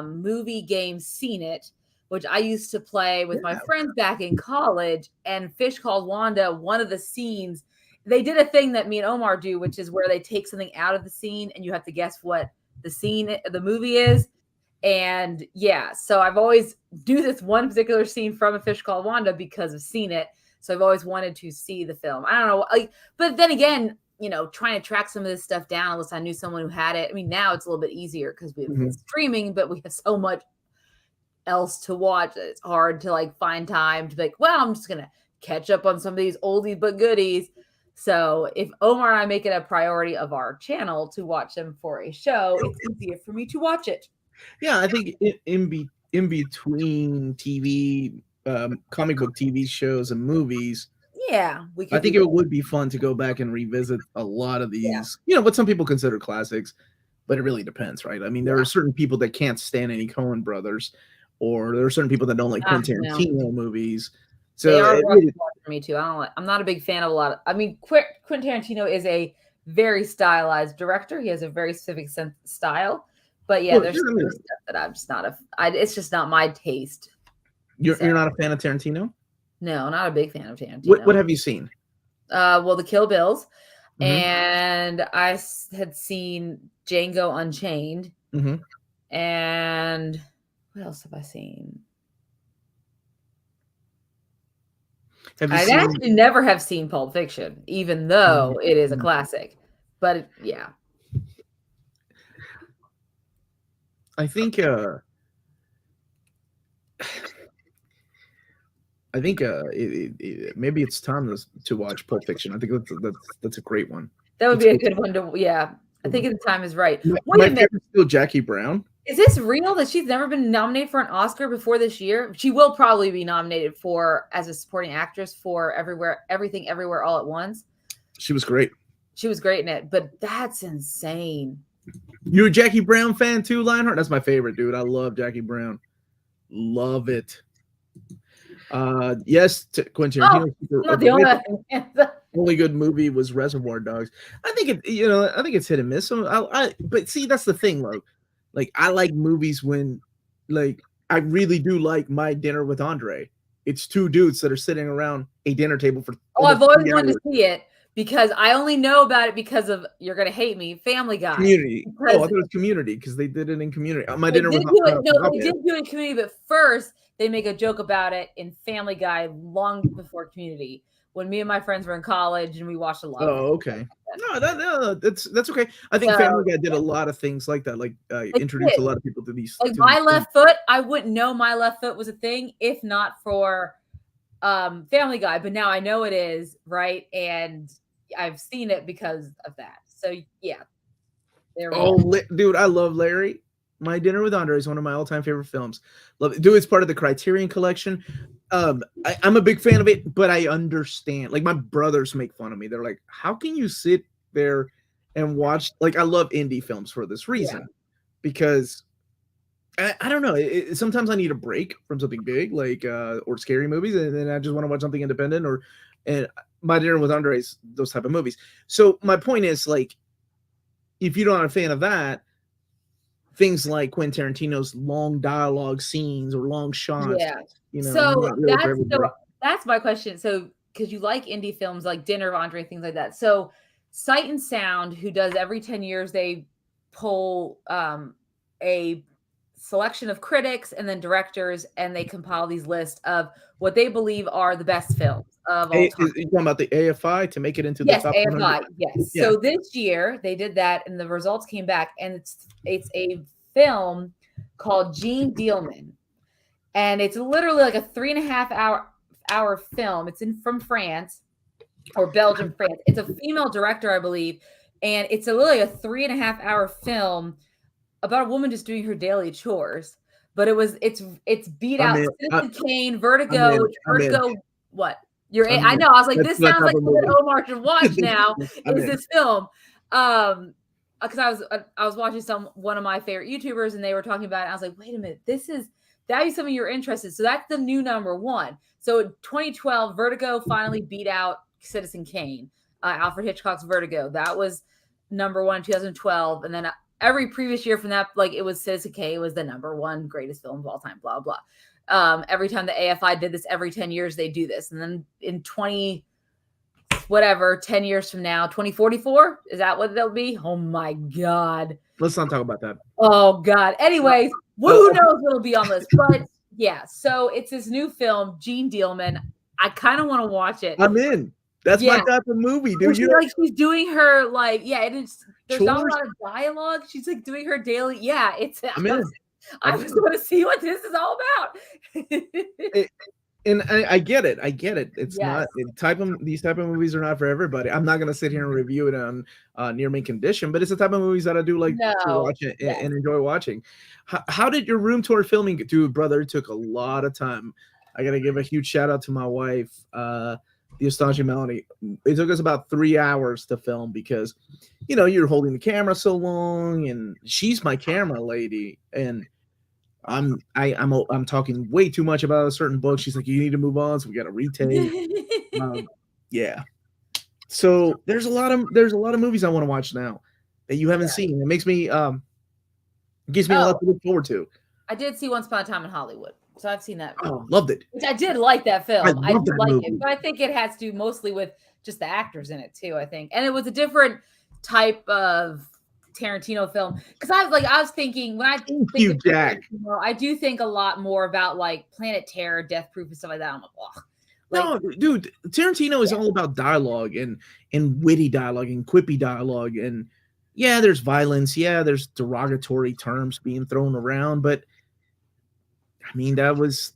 movie game Seen It, which I used to play with my friends back in college. And Fish Called Wanda, one of the scenes, they did a thing that me and Omar do, which is where they take something out of the scene and you have to guess what the movie is. And yeah, so I've always do this one particular scene from A Fish Called Wanda because I've seen it. So I've always wanted to see the film. I don't know. But then again, trying to track some of this stuff down, unless I knew someone who had it. I mean, now it's a little bit easier because we have streaming, but we have so much else to watch that it's hard to find time to be like, well, I'm just going to catch up on some of these oldies but goodies. So if Omar and I make it a priority of our channel to watch them for a show, it's easier for me to watch it. Yeah, I think in between TV, comic book TV shows and movies, yeah, I think it would be fun to go back and revisit a lot of these, what some people consider classics, but it really depends, right? I mean, there are certain people that can't stand any Coen brothers, or there are certain people that don't like Quentin Tarantino movies. So they are really for me too. I'm not a big fan of a lot of. I mean, Quentin Tarantino is a very stylized director. He has a very specific style. But yeah, there's stuff that I'm just not it's just not my taste. You're not a fan of Tarantino? No, not a big fan of Tarantino. What have you seen? Well, the Kill Bills, and I had seen Django Unchained, and what else have I seen? I actually never have seen Pulp Fiction, even though it is a classic. But yeah, I think maybe it's time to watch Pulp Fiction. I think that's a great one. That would be a good one to. Yeah, I think the time is right. My favorite's still Jackie Brown. Is this real that she's never been nominated for an Oscar before this year? She will probably be nominated as a supporting actress for Everything Everywhere All at Once. She was great. She was great in it, but that's insane. You're a Jackie Brown fan too, Lionheart? That's my favorite, dude. I love Jackie Brown. Love it. Yes, Quentin Tarantino. Only good movie was Reservoir Dogs. I think it's hit and miss. So but see, that's the thing, though. Like, I like movies when, I really do like My Dinner with Andre. It's two dudes that are sitting around a dinner table for. Oh, I've always wanted to see it because I only know about it because of, you're gonna hate me, Family Guy. Community. I thought it was Community because they did it in Community. My Dinner with Andre. No, they did do it in Community, but first they make a joke about it in Family Guy long before Community, when me and my friends were in college and we watched a lot of it. Okay. No, that's okay. I think So, Family Guy did a lot of things like that, like introduced a lot of people to these. Like My Left Foot, I wouldn't know My Left Foot was a thing if not for Family Guy, but now I know it is, right? And I've seen it because of that. So yeah. There we go. Dude, I love Larry. My Dinner with Andre is one of my all-time favorite films. Love it. Dude, it's part of the Criterion Collection. I'm a big fan of it, but I understand. Like, my brothers make fun of me. They're like, how can you sit there and watch? Like, I love indie films for this reason. Because I don't know. Sometimes I need a break from something big, like or scary movies, and then I just want to watch something independent. And My Dinner with Andre is those type of movies. So my point is, like, if you're not a fan of that, things like Quentin Tarantino's long dialogue scenes or long shots, so that's my question. So because you like indie films like Dinner of Andre, things like that. So Sight and Sound, who does every 10 years, they pull a selection of critics and then directors, and they compile these lists of what they believe are the best films of all time. You're talking about the AFI to make it into the top AFI, 100? yes. Yeah. So this year they did that, and the results came back, and it's a film called Jean Dielman, and it's literally like a 3.5 hour film. It's from France or Belgium, France. It's a female director, I believe, and it's literally a 3.5 hour film about a woman just doing her daily chores. But it's beat out Citizen Kane, Vertigo. What? I know. I was like, this sounds like what Omar should watch now. Is this film? Because I was watching one of my favorite YouTubers, and they were talking about it. And I was like, wait a minute, that is something you're interested. So that's the new number one. So in 2012, Vertigo finally beat out Citizen Kane, Alfred Hitchcock's Vertigo. That was number one in 2012, and then every previous year from that, like, it was Citizen Kane was the number one greatest film of all time. Blah blah. Every time the AFI did this, every 10 years they do this, and then in 10 years from now, 2044, is that what they'll be? Oh my God. Let's not talk about that. Oh God. Anyways, who knows what'll be on this? But yeah, so it's this new film, Jean Dielman. I kind of want to watch it. I'm in. That's my type of movie, dude. She's doing her there's not a lot of dialogue. She's like doing her daily. Yeah, I'm in. I just want to see what this is all about. And I get it. It's not these type of movies are not for everybody. I'm not gonna sit here and review it on near mint condition, but it's the type of movies that I do like to watch it and enjoy watching. How did your room tour filming do, brother? It took a lot of time. I gotta give a huge shout out to my wife, the astonishing Melanie. It took us about 3 hours to film because, you're holding the camera so long, and she's my camera lady, and I'm talking way too much about a certain book. She's like, you need to move on, so we got to retake. Yeah. So there's a lot of movies I want to watch now that you haven't seen. It makes me gives me a lot to look forward to. I did see Once Upon a Time in Hollywood, so I've seen that. Oh, loved it. Which I did like that film. I did like movie. it, but I think it has to do mostly with just the actors in it too. I think, and it was a different type of Tarantino film, because I was thinking when I think of Tarantino, I do think a lot more about like Planet Terror, Death Proof, and stuff like that. I'm like, oh. No, dude, Tarantino is all about dialogue and witty dialogue and quippy dialogue, and there's violence, there's derogatory terms being thrown around, but I mean that's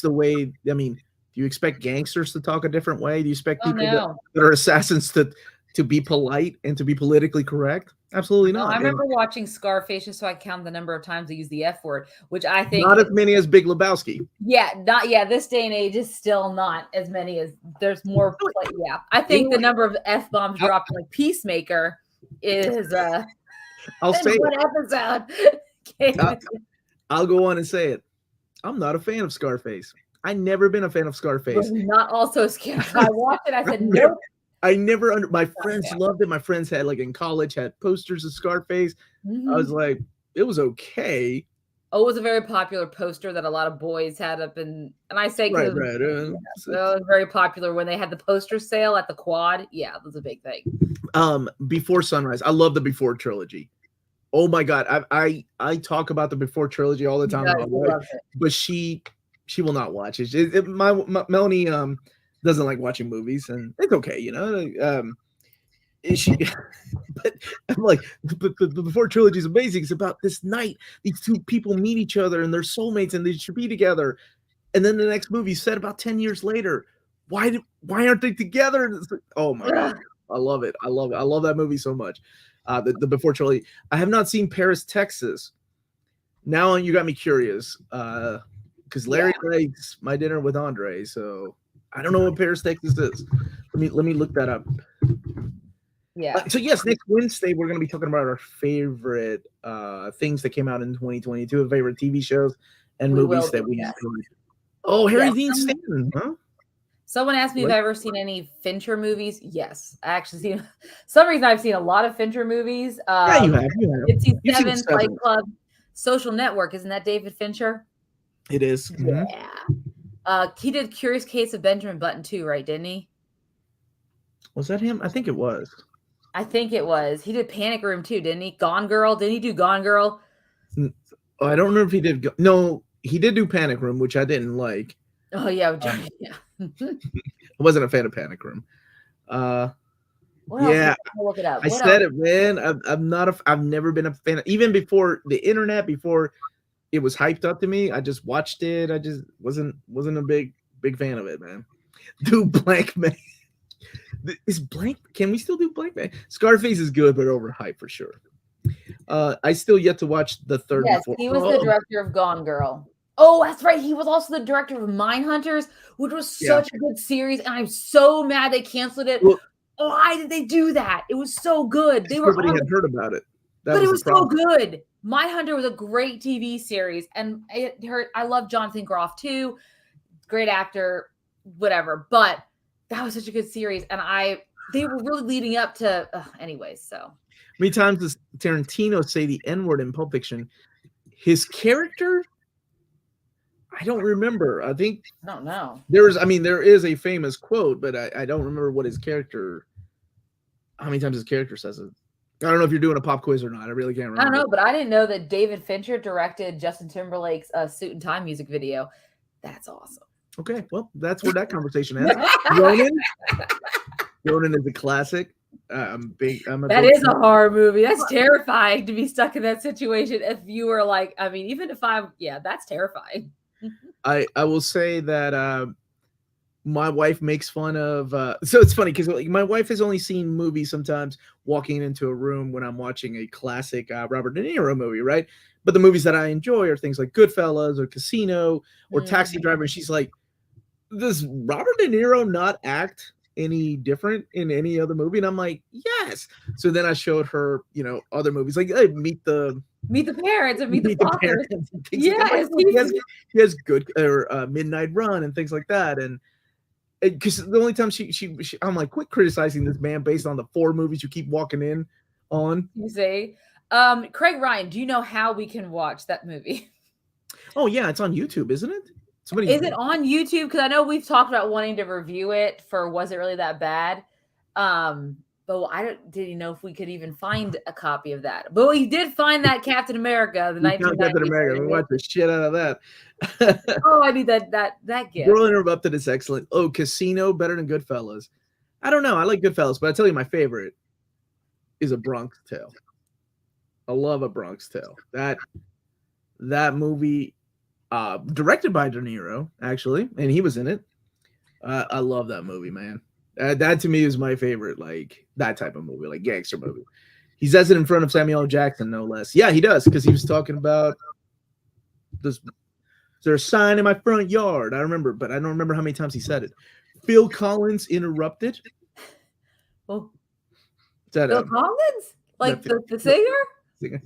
the way. I mean, do you expect gangsters to talk a different way? Do you expect people that are assassins to be polite and to be politically correct? Absolutely not. I remember watching Scarface, just so I count the number of times they use the F word, which I think not as many as Big Lebowski. This day and age is still not as many as there's more. I think the number of F bombs dropped like Peacemaker is I'll say one episode. I'll go on and say it. I'm not a fan of Scarface. I never been a fan of Scarface. Was not also scared. I watched it. I said nope. I never my friends loved it. My friends had in college had posters of Scarface. Mm-hmm. I was like, it was okay. Oh, it was a very popular poster that a lot of boys had up and I say right. It was very popular when they had the poster sale at the Quad. Yeah, it was a big thing. Before Sunrise. I love the Before trilogy. Oh my God. I talk about the Before trilogy all the time. But she She will not watch it. My Melanie doesn't like watching movies, and it's okay, you know. She, but I'm like, but before trilogy is amazing. It's about this night. These two people meet each other, and they're soulmates, and they should be together. And then the next movie set about 10 years later. Why aren't they together? Like, oh my god, I love it. I love it. I love that movie so much. The before trilogy. I have not seen Paris, Texas. Now you got me curious. Because Larry likes My Dinner with Andre, so I don't know what Paris, Texas is. Let me look that up. Yeah. So yes, next Wednesday we're going to be talking about our favorite things that came out in 2022, favorite TV shows and movies that we enjoyed. Oh, Harry Dean Stanton, huh? Someone asked me if I've ever seen any Fincher movies. Yes, I actually seen. Some reason I've seen a lot of Fincher movies. Yeah, you have. It's Seven, Fight Club, Social Network. Isn't that David Fincher? It is. Yeah. He did Curious Case of Benjamin Button too, right? Didn't he? Was that him? I think it was. I think it was. He did Panic Room too, didn't he? Gone Girl. Didn't he do Gone Girl? Oh, I don't remember if he did. No, he did do Panic Room, which I didn't like. Oh yeah, yeah. I wasn't a fan of Panic Room. Yeah, look it up. I said it, man. I've never been a fan. Even before the internet, before it was hyped up to me, I just watched it. I just wasn't a big fan of it, man. Do Blank Man. Is Blank? Can we still do Blank Man? Scarface is good, but overhyped for sure. I still yet to watch the third. Yes, he was the director of Gone Girl. Oh, that's right. He was also the director of Mindhunters, which was such a good series, and I'm so mad they canceled it. Well, why did they do that? It was so good. Nobody had heard about it. But it was so good. Mindhunter was a great TV series, and I love Jonathan Groff too. Great actor, whatever. But that was such a good series, and they were really leading up to. Anyways, so how many times does Tarantino say the N-word in Pulp Fiction? His character, I don't remember. I don't know. There is a famous quote, but I don't remember what his character. How many times his character says it? I don't know if you're doing a pop quiz or not. I really can't remember. I don't know, but I didn't know that David Fincher directed Justin Timberlake's Suit and Tie music video. That's awesome. Okay, well, that's where that conversation ends. Ronin is a classic. That is a horror movie. That's terrifying to be stuck in that situation. If you were like, even if that's terrifying. I will say that my wife makes fun of. So it's funny because my wife has only seen movies sometimes walking into a room when I'm watching a classic Robert De Niro movie, right? But the movies that I enjoy are things like Goodfellas or Casino or Taxi Driver. And she's like, does Robert De Niro not act any different in any other movie? And I'm like, yes. So then I showed her, other movies like Meet the Parents and Meet the Fockers. Yes, he has good Midnight Run and things like that. And because the only time she I'm like, quit criticizing this man based on the 4 movies you keep walking in on. You say, Craig Ryan, do you know how we can watch that movie? Oh yeah, it's on YouTube, isn't it? Is it on YouTube? Because I know we've talked about wanting to review it for Was It Really That Bad? But didn't know if we could even find a copy of that. But we did find that Captain America, the 1990s. Captain America. We watched the shit out of that. Oh, I need that gift. Girl Interrupted is excellent. Oh, Casino better than Goodfellas. I don't know. I like Goodfellas, but I tell you, my favorite is A Bronx Tale. I love A Bronx Tale. That movie. Directed by De Niro, actually, and he was in it. I love that movie, man. That to me is my favorite, like that type of movie, like gangster movie. He says it in front of Samuel L. Jackson, no less. Yeah, he does, because he was talking about this. There's a sign in my front yard. I remember, but I don't remember how many times he said it. Phil Collins Interrupted. Oh, Phil Collins, like the singer.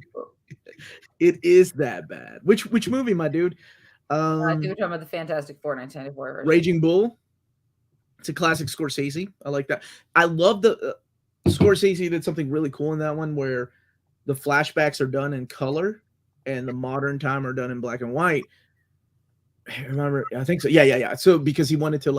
It is that bad. Which movie, my dude? I think we're talking about the Fantastic Four 1994 version. Raging Bull. It's a classic Scorsese. I like that. I love the Scorsese did something really cool in that one where the flashbacks are done in color and the modern time are done in black and white. I think so. Yeah. So because he wanted to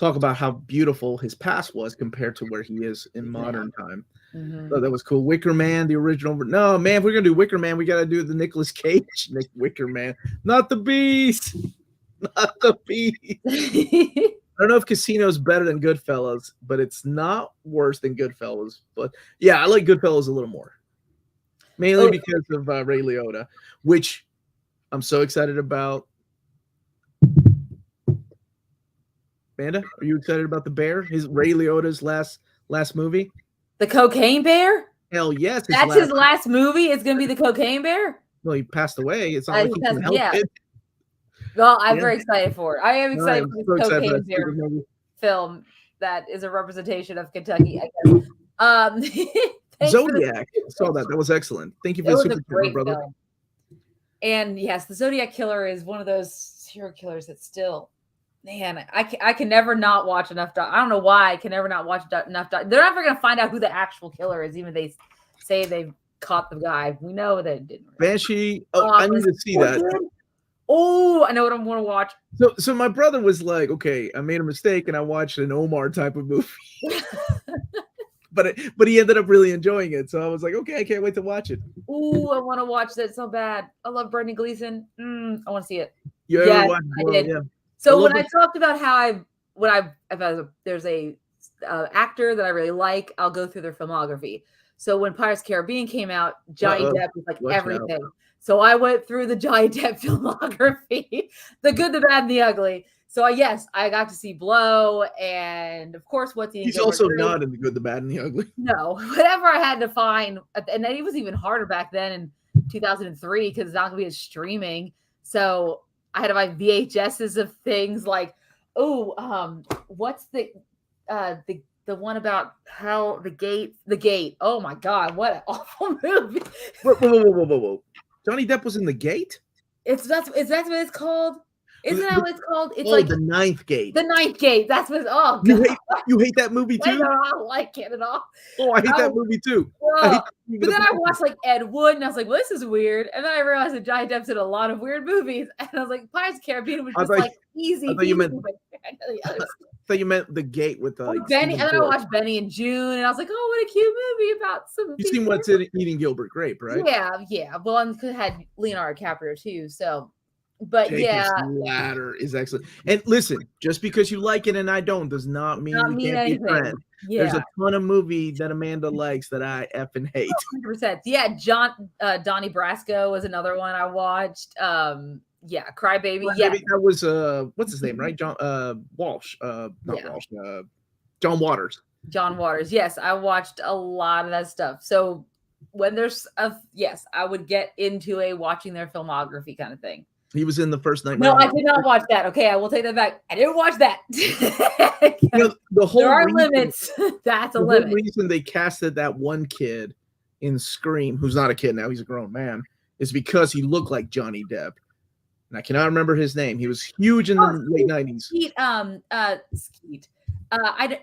talk about how beautiful his past was compared to where he is in modern time. Mhm. So that was cool. Wicker Man, the original. No, man, if we're gonna do Wicker Man, we gotta do the Nicolas Cage Wicker Man, not the Beast, not the Beast. I don't know if Casino's better than Goodfellas, but it's not worse than Goodfellas. But yeah, I like Goodfellas a little more, mainly because of Ray Liotta, which I'm so excited about. Amanda, are you excited about the Bear? His Ray Liotta's last movie. The Cocaine Bear? Hell yes. That's his last movie? It's going to be the Cocaine Bear? Well, he passed away. It's not like he can help it. Well, I'm very excited for it. I am excited for this so Cocaine Bear film that is a representation of Kentucky, I guess. Zodiac. I saw that. That was excellent. Thank you for the super chat, brother. Film. And yes, the Zodiac Killer is one of those serial killers that still, man, I can never not watch enough. I don't know why I can never not watch enough. They're never going to find out who the actual killer is, even if they say they've caught the guy. We know that it didn't. Banshee. Oh, I need to see that. Oh, I know what I'm going to watch. So my brother was like, okay, I made a mistake and I watched an Omar type of movie. But he ended up really enjoying it. So I was like, okay, I can't wait to watch it. Ooh, I want to watch that so bad. I love Brendan Gleeson. I want to see it. Yeah, I did. Yeah. So when I talked about how there's a actor that I really like, I'll go through their filmography. So when Pirates of the Caribbean came out, Johnny Depp was like everything. So I went through the Johnny Depp filmography, the good, the bad, and the ugly. So I got to see Blow, and of course, he's also not in the good, the bad, and the ugly. No, whatever I had to find, and then it was even harder back then in 2003 because it's not gonna be a streaming. So I had to buy VHSs of things like, what's the one about hell, the gate. Oh my God, what an awful movie! Whoa! Johnny Depp was in The Gate. Is that what it's called? Isn't that what it's called? It's like the Ninth Gate. The Ninth Gate. That's what. Oh, you hate that movie too? I don't like it at all. Oh, I hate that movie too. But then I watched like Ed Wood, and I was like, "Well, this is weird." And then I realized that Johnny Depp's in a lot of weird movies, and I was like, "Pirates of the Caribbean was just like easy." I thought you meant The Gate with Benny. And then I watched Benny and June, and I was like, "Oh, what a cute movie about some." You seen What's in Eating Gilbert Grape, right? Yeah. Well, and it had Leonardo DiCaprio too, so. But Jacob's Ladder is excellent. And listen, just because you like it and I don't does not mean we can't be friends. Yeah. There's a ton of movie that Amanda likes that I effing hate. 100%. Yeah, Donnie Brasco was another one I watched. Crybaby. Yeah, that was what's his name, right? John Walsh. Walsh. John Waters. John Waters. Yes, I watched a lot of that stuff. So when there's I would get into a watching their filmography kind of thing. He was in the first Nightmare. No, I did not watch that. Okay, I will take that back. I didn't watch that. The whole there are limits. That's a limit. The reason they casted that one kid in Scream, who's not a kid now, he's a grown man, is because he looked like Johnny Depp. And I cannot remember his name. He was huge in the late 90s. Skeet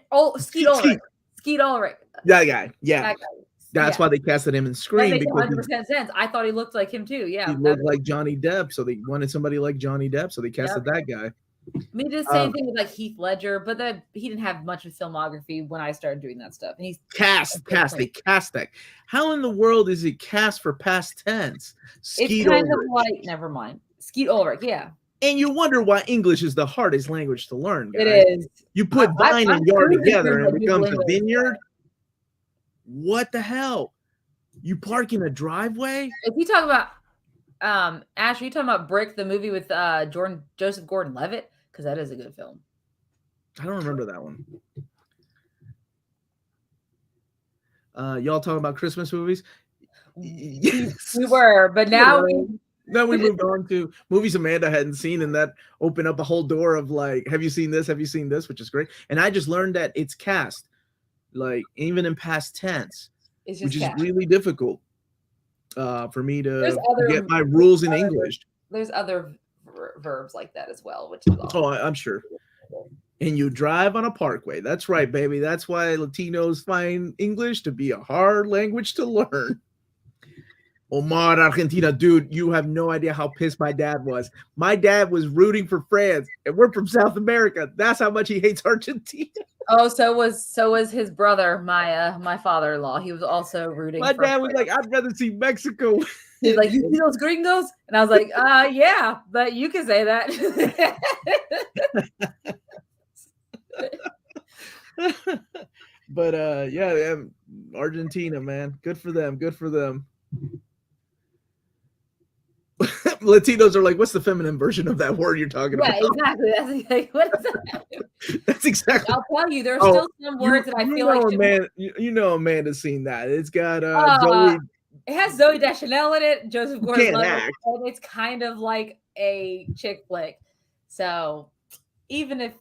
Ulrich. Skeet Ulrich. That guy. Yeah. That guy. That's why they casted him in Scream. That makes 100% sense. I thought he looked like him too. Yeah, he looked like Johnny Depp, so they wanted somebody like Johnny Depp, so they casted that guy. I mean, the same thing with like Heath Ledger, but he didn't have much of filmography when I started doing that stuff. And he's They cast that. How in the world is it cast for past tense? It's kind of like, never mind. Skeet Ulrich, yeah. And you wonder why English is the hardest language to learn, guys. It is. You put vine and yard together and it becomes a vineyard. What the hell? You park in a driveway? If you talk about Ash, are you talking about Brick, the movie with Joseph Gordon-Levitt? Because that is a good film. I don't remember that one. Y'all talking about Christmas movies? Yes. We were, but now we moved on to movies Amanda hadn't seen, and that opened up a whole door of like, have you seen this? Have you seen this? Which is great. And I just learned that it's cast. Like even in past tense, which is really difficult for me to get my rules in English. There's other verbs like that as well, which is awesome. I'm sure. And you drive on a parkway. That's right, baby. That's why Latinos find English to be a hard language to learn. Omar, Argentina, dude, you have no idea how pissed my dad was. My dad was rooting for France, and we're from South America. That's how much he hates Argentina. Oh, so was his brother, my father-in-law. He was also rooting My for dad was France. like, I'd rather see Mexico. He's like, you see those gringos? And I was like, yeah, but you can say that. But yeah, Argentina, man, good for them. Good for them. Latinos are like, what's the feminine version of that word you're talking Yeah, about? exactly. That's like, what is that? That's exactly. I'll tell you, there are still some words that I feel like you know Amanda's seen that. It's got Zoe. Zoe. It has Zoe Deschanel in it, Joseph Gordon-Levitt, act. and it's kind of like a chick flick. So even if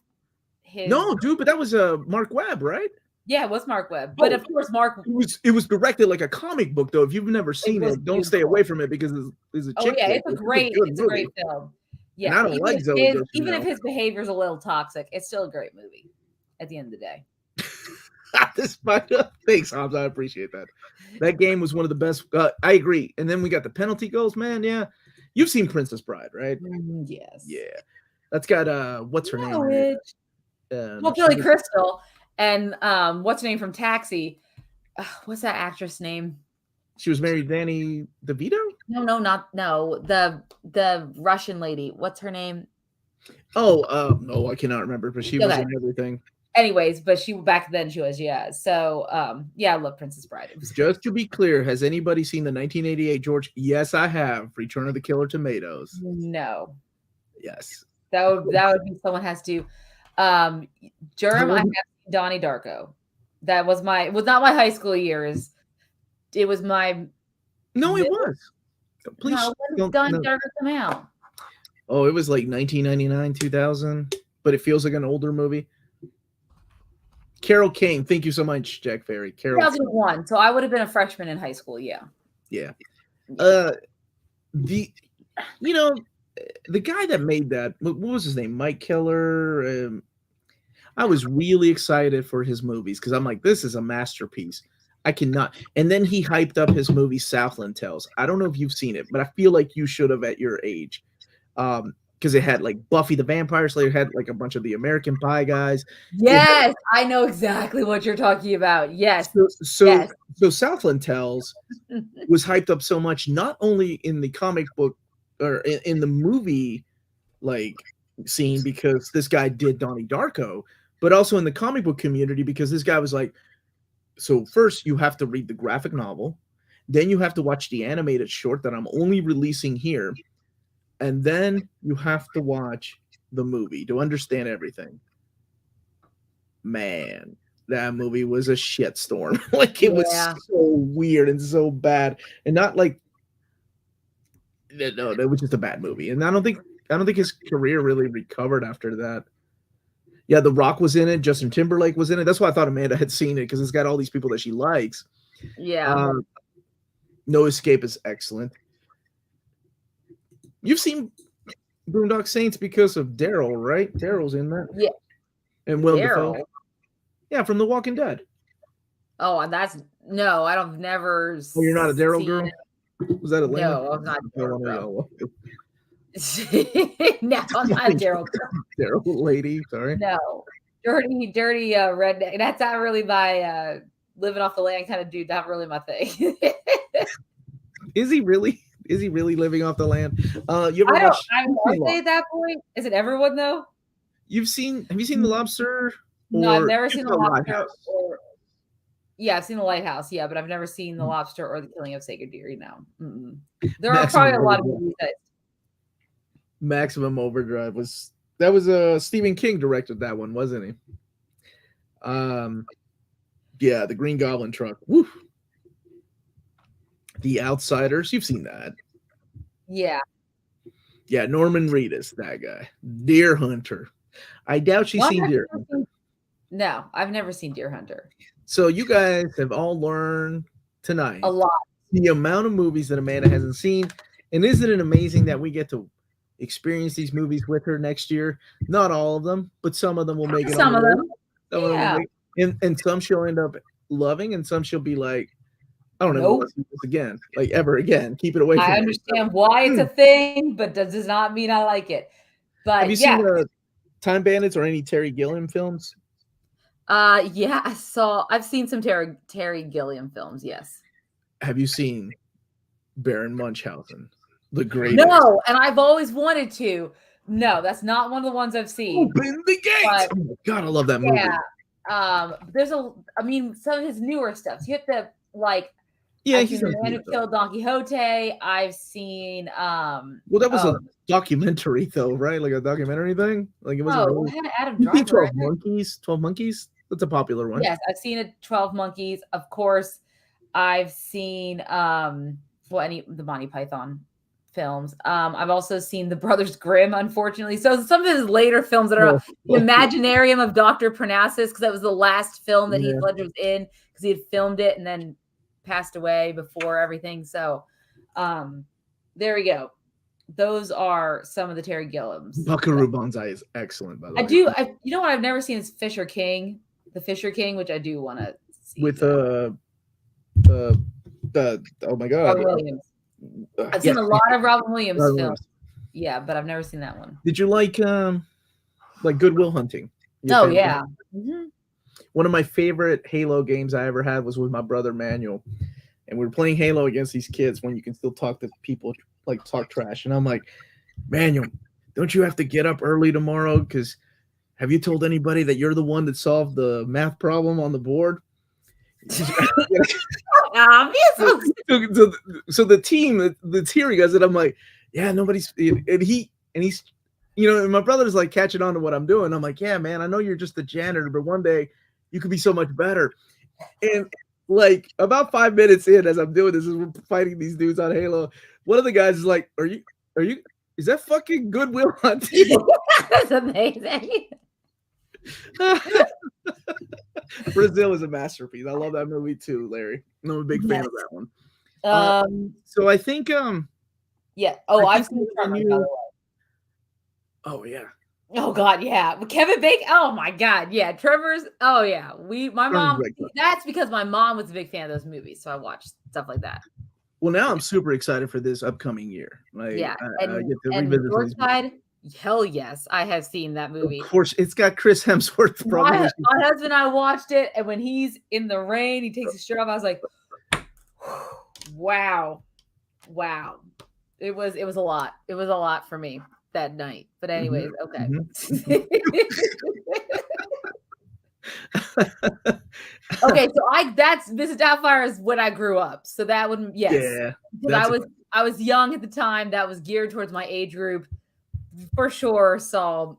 No, dude, but that was Mark Webb, right? Yeah, it was Mark Webb. But of course, Mark. It was directed like a comic book, though. If you've never seen it, don't stay away from it because it's a chick Oh yeah, flick. it's a great film. Yeah, and I don't like Zoe. Even if his behavior is a little toxic, it's still a great movie. At the end of the day. Thanks, Hobbs. I appreciate that. That game was one of the best. I agree. And then we got the penalty goals, man. Yeah, you've seen Princess Bride, right? Yes. Yeah, that's got what's her name? Well, Billy Crystal. And what's her name from Taxi? What's that actress name? She was married to Danny DeVito? No. The Russian lady. What's her name? Oh, no, I cannot remember, but she was in everything. Anyways, but back then she was, yeah. So yeah, I love Princess Bride. It was just to be clear, has anybody seen the 1988 George? Yes, I have. Return of the Killer Tomatoes. No. Yes. That would be someone has to. Germ, I have Donnie Darko. That was not my high school years. It was my. No, it was. Please. No, when did Donnie Darko come out? Oh, it was like 1999, 2000, but it feels like an older movie. Carol Kane, thank you so much, Jack Ferry. 2001, so I would have been a freshman in high school. Yeah. Yeah. The guy that made that, what was his name? Mike Keller. I was really excited for his movies because I'm like, this is a masterpiece. I cannot. And then he hyped up his movie Southland Tales. I don't know if you've seen it, but I feel like you should have at your age. Because it had like Buffy the Vampire Slayer, had like a bunch of the American Pie guys. Yes, I know exactly what you're talking about. Yes. So Southland Tales was hyped up so much, not only in the comic book or in the movie like scene because this guy did Donnie Darko, but also in the comic book community because this guy was like, so first you have to read the graphic novel, then you have to watch the animated short that I'm only releasing here, and then you have to watch the movie to understand everything. Man, that movie was a shitstorm. Like it was so weird and so bad, and not like no, that was just a bad movie. And I don't think his career really recovered after that. Yeah, The Rock was in it. Justin Timberlake was in it. That's why I thought Amanda had seen it because it's got all these people that she likes. Yeah. No Escape is excellent. You've seen Boondock Saints because of Daryl, right? Daryl's in that. Yeah. And Willem Dafoe. Yeah, from The Walking Dead. Oh, no, I don't never. Oh, you're not a Daryl girl? Was that Atlanta? No, I'm not a Daryl girl. No, I'm not a Daryl girl. Daryl lady, sorry. No. Dirty redneck. That's not really my living off the land kind of dude. Not really my thing. Is he really? Is he really living off the land? You ever watch? I'm say at that point. Is it everyone though? Have you seen The Lobster? No, I've never seen The Lobster. Yeah, I've seen The Lighthouse. Yeah, but I've never seen The Lobster or The Killing of Sacred Deer. No, there are probably a lot of movies that. Maximum Overdrive was Stephen King directed that one, wasn't he? Yeah, The Green Goblin truck. Woo. The Outsiders, you've seen that. Yeah. Yeah, Norman Reedus, that guy. Deer Hunter. I doubt she's seen Deer Hunter. No, I've never seen Deer Hunter. So you guys have all learned tonight a lot. The amount of movies that Amanda hasn't seen. And isn't it amazing that we get to experience these movies with her next year? Not all of them, but some of them will make it. Some of them. And some she'll end up loving, and some she'll be like, I don't ever want to see this again, like ever again. Keep it away from me. I understand why it's a thing, but that does not mean I like it. But have you seen Time Bandits or any Terry Gilliam films? Yeah, I've seen some Terry Gilliam films, yes. Have you seen Baron Munchausen? The greatest. No, and I've always wanted to. No, that's not one of the ones I've seen. Open the gates! But, oh my god, I love that movie. There's some of his newer stuff. So you have to like. Yeah, I've seen The Man Who Killed Don Quixote. I've seen. Well, that was a documentary, though, right? Like a documentary thing. Like it wasn't. It had Adam Driver. 12 Monkeys. 12 Monkeys. That's a popular one. Yes, I've seen 12 Monkeys. Of course, I've seen the Monty Python films. I've also seen the Brothers Grimm, unfortunately. So some of his later films that are the Imaginarium of Dr. Parnassus, because that was the last film that Heath Ledger was in, because he had filmed it and then passed away before everything. So there we go. Those are some of the Terry Gilliams. Buckaroo Banzai is excellent, by the way. You know what I've never seen is Fisher King, The Fisher King, which I do want to see. With oh my god. Robin Williams. I've seen a lot of Robin Williams films. Yeah, but I've never seen that one. Did you like Good Will Hunting? Oh yeah. Mm-hmm. One of my favorite Halo games I ever had was with my brother Manuel, and we were playing Halo against these kids when you can still talk to people, like talk trash. And I'm like, Manuel, don't you have to get up early tomorrow? Because have you told anybody that you're the one that solved the math problem on the board? So the team that's hearing us, and I'm like, yeah, nobody's, and he's, and my brother's like catching on to what I'm doing. I'm like, yeah, man, I know you're just a janitor, but one day you could be so much better. And like about 5 minutes in, as I'm doing this, as we're fighting these dudes on Halo, one of the guys is like, is that fucking Good Will Hunting? That's amazing. Brazil is a masterpiece. I love that movie too, Larry. I'm a big fan of that one. So I think yeah. Oh, I've seen Tremors, by the way. Oh yeah. Oh god, yeah. Kevin Bacon. Oh my god, yeah. Tremors. Oh yeah. My mom. That's because my mom was a big fan of those movies, so I watched stuff like that. Well, now I'm super excited for this upcoming year. Like, yeah, I get to revisit North Side. Hell yes, I have seen that movie. Of course, it's got Chris Hemsworth. My husband and I watched it, and when he's in the rain, he takes his shirt off. I was like, wow. It was a lot. It was a lot for me that night. But anyways, okay. Okay, so that's Mrs. Doubtfire is when I grew up. So that would yeah. Because I was young at the time. That was geared towards my age group. For sure, saw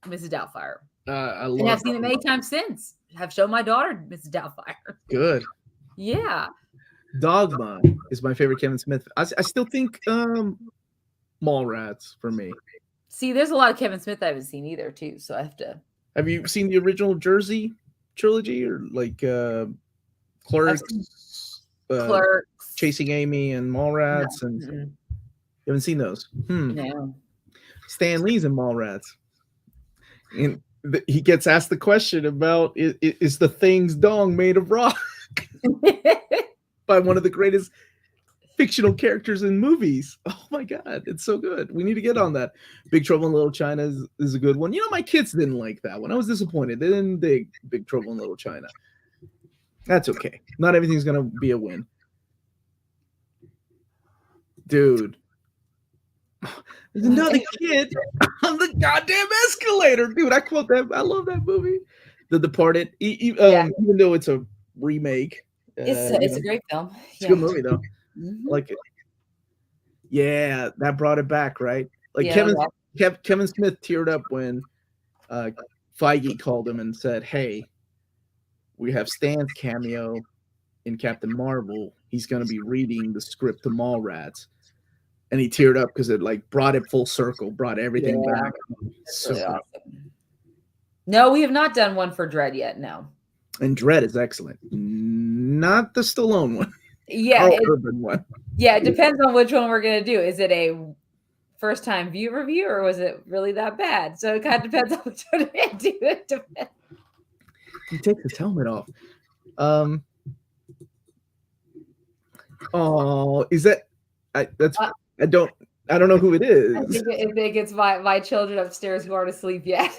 Mrs. Doubtfire. And I've seen it many times since. I've shown my daughter Mrs. Doubtfire. Good. Yeah. Dogma is my favorite Kevin Smith. I still think Mallrats for me. See, there's a lot of Kevin Smith I haven't seen either, too. So I have to. Have you seen the original Jersey trilogy or like Clerks, Chasing Amy, and Mallrats? No. And you haven't seen those? No. Stan Lee's in Mallrats, and he gets asked the question about is the Thing's dong made of rock by one of the greatest fictional characters in movies. Oh my god, it's so good. We need to get on that. Big Trouble in Little China is a good one. You know, my kids didn't like that one. I was disappointed. They didn't dig Big Trouble in Little China. That's okay. Not everything's gonna be a win, dude. There's another kid on the goddamn escalator, dude. I quote that. I love that movie, The Departed. Even though it's a remake, it's a great film. It's a good movie though. Mm-hmm. Like it. Yeah, that brought it back, right? Like Kevin Smith teared up when Feige called him and said, "Hey, we have Stan's cameo in Captain Marvel. He's going to be reading the script to Mallrats." And he teared up because it like brought it full circle, brought everything back. So really awesome. No, we have not done one for Dredd yet. No. And Dredd is excellent. Not the Stallone one. Yeah. Urban one. Yeah, it depends on which one we're going to do. Is it a first time view review or was it really that bad? So it kind of depends on which one we do. It depends. He takes his helmet off. Oh, is that? That's. Uh, I don't know who it is. I think it's my children upstairs who aren't asleep yet.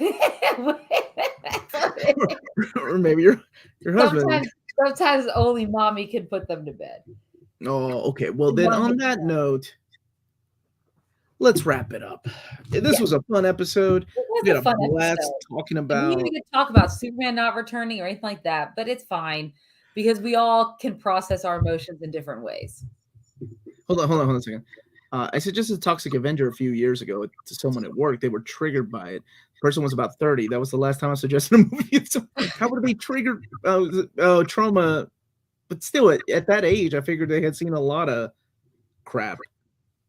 Or maybe your husband. Sometimes only mommy can put them to bed. Oh, okay. Well, then on that note, let's wrap it up. This was a fun episode. We had a blast talking about. We didn't even talk about Superman not returning or anything like that, but it's fine because we all can process our emotions in different ways. Hold on a second. I suggested Toxic Avenger a few years ago to someone at work. They were triggered by it. The person was about 30. That was the last time I suggested a movie. So how would it be triggered? Trauma. But still, at that age, I figured they had seen a lot of crap.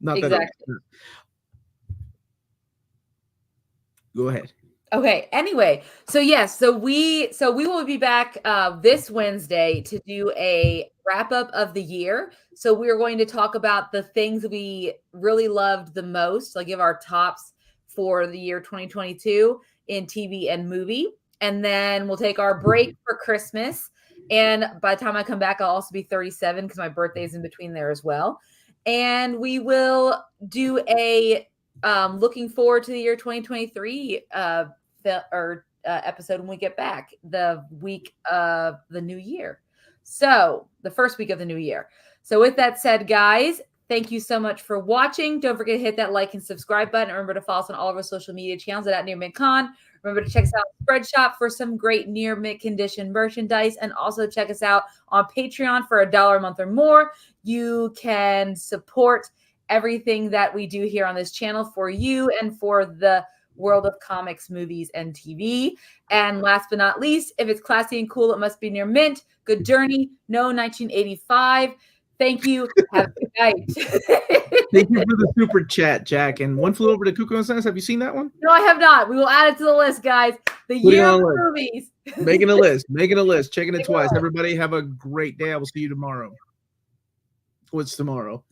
Not exactly. That. Go ahead. Okay. Anyway, so yes, so we will be back this Wednesday to do a wrap up of the year. So we're going to talk about the things we really loved the most. I'll give our tops for the year 2022 in TV and movie, and then we'll take our break for Christmas. And by the time I come back, I'll also be 37 because my birthday is in between there as well. And we will do a looking forward to the year 2023 episode when we get back the week of the new year. So the first week of the new year. So with that said, guys, thank you so much for watching. Don't forget to hit that like and subscribe button. Remember to follow us on all of our social media channels at nearmintcon. Remember to check us out on Spreadshop for some great near mint condition merchandise, and also check us out on Patreon for $1 a month or more. You can support everything that we do here on this channel for you and for the world of comics, movies, and TV. And last but not least, if it's classy and cool, it must be near mint. Good journey. No 1985. Thank you. Have a good night. Thank you for the super chat, Jack. And One Flew Over the Cuckoo's Nest. Have you seen that one? No, I have not. We will add it to the list, guys. The year of movies. Making a list. Checking it twice. Everybody have a great day. I will see you tomorrow. What's tomorrow?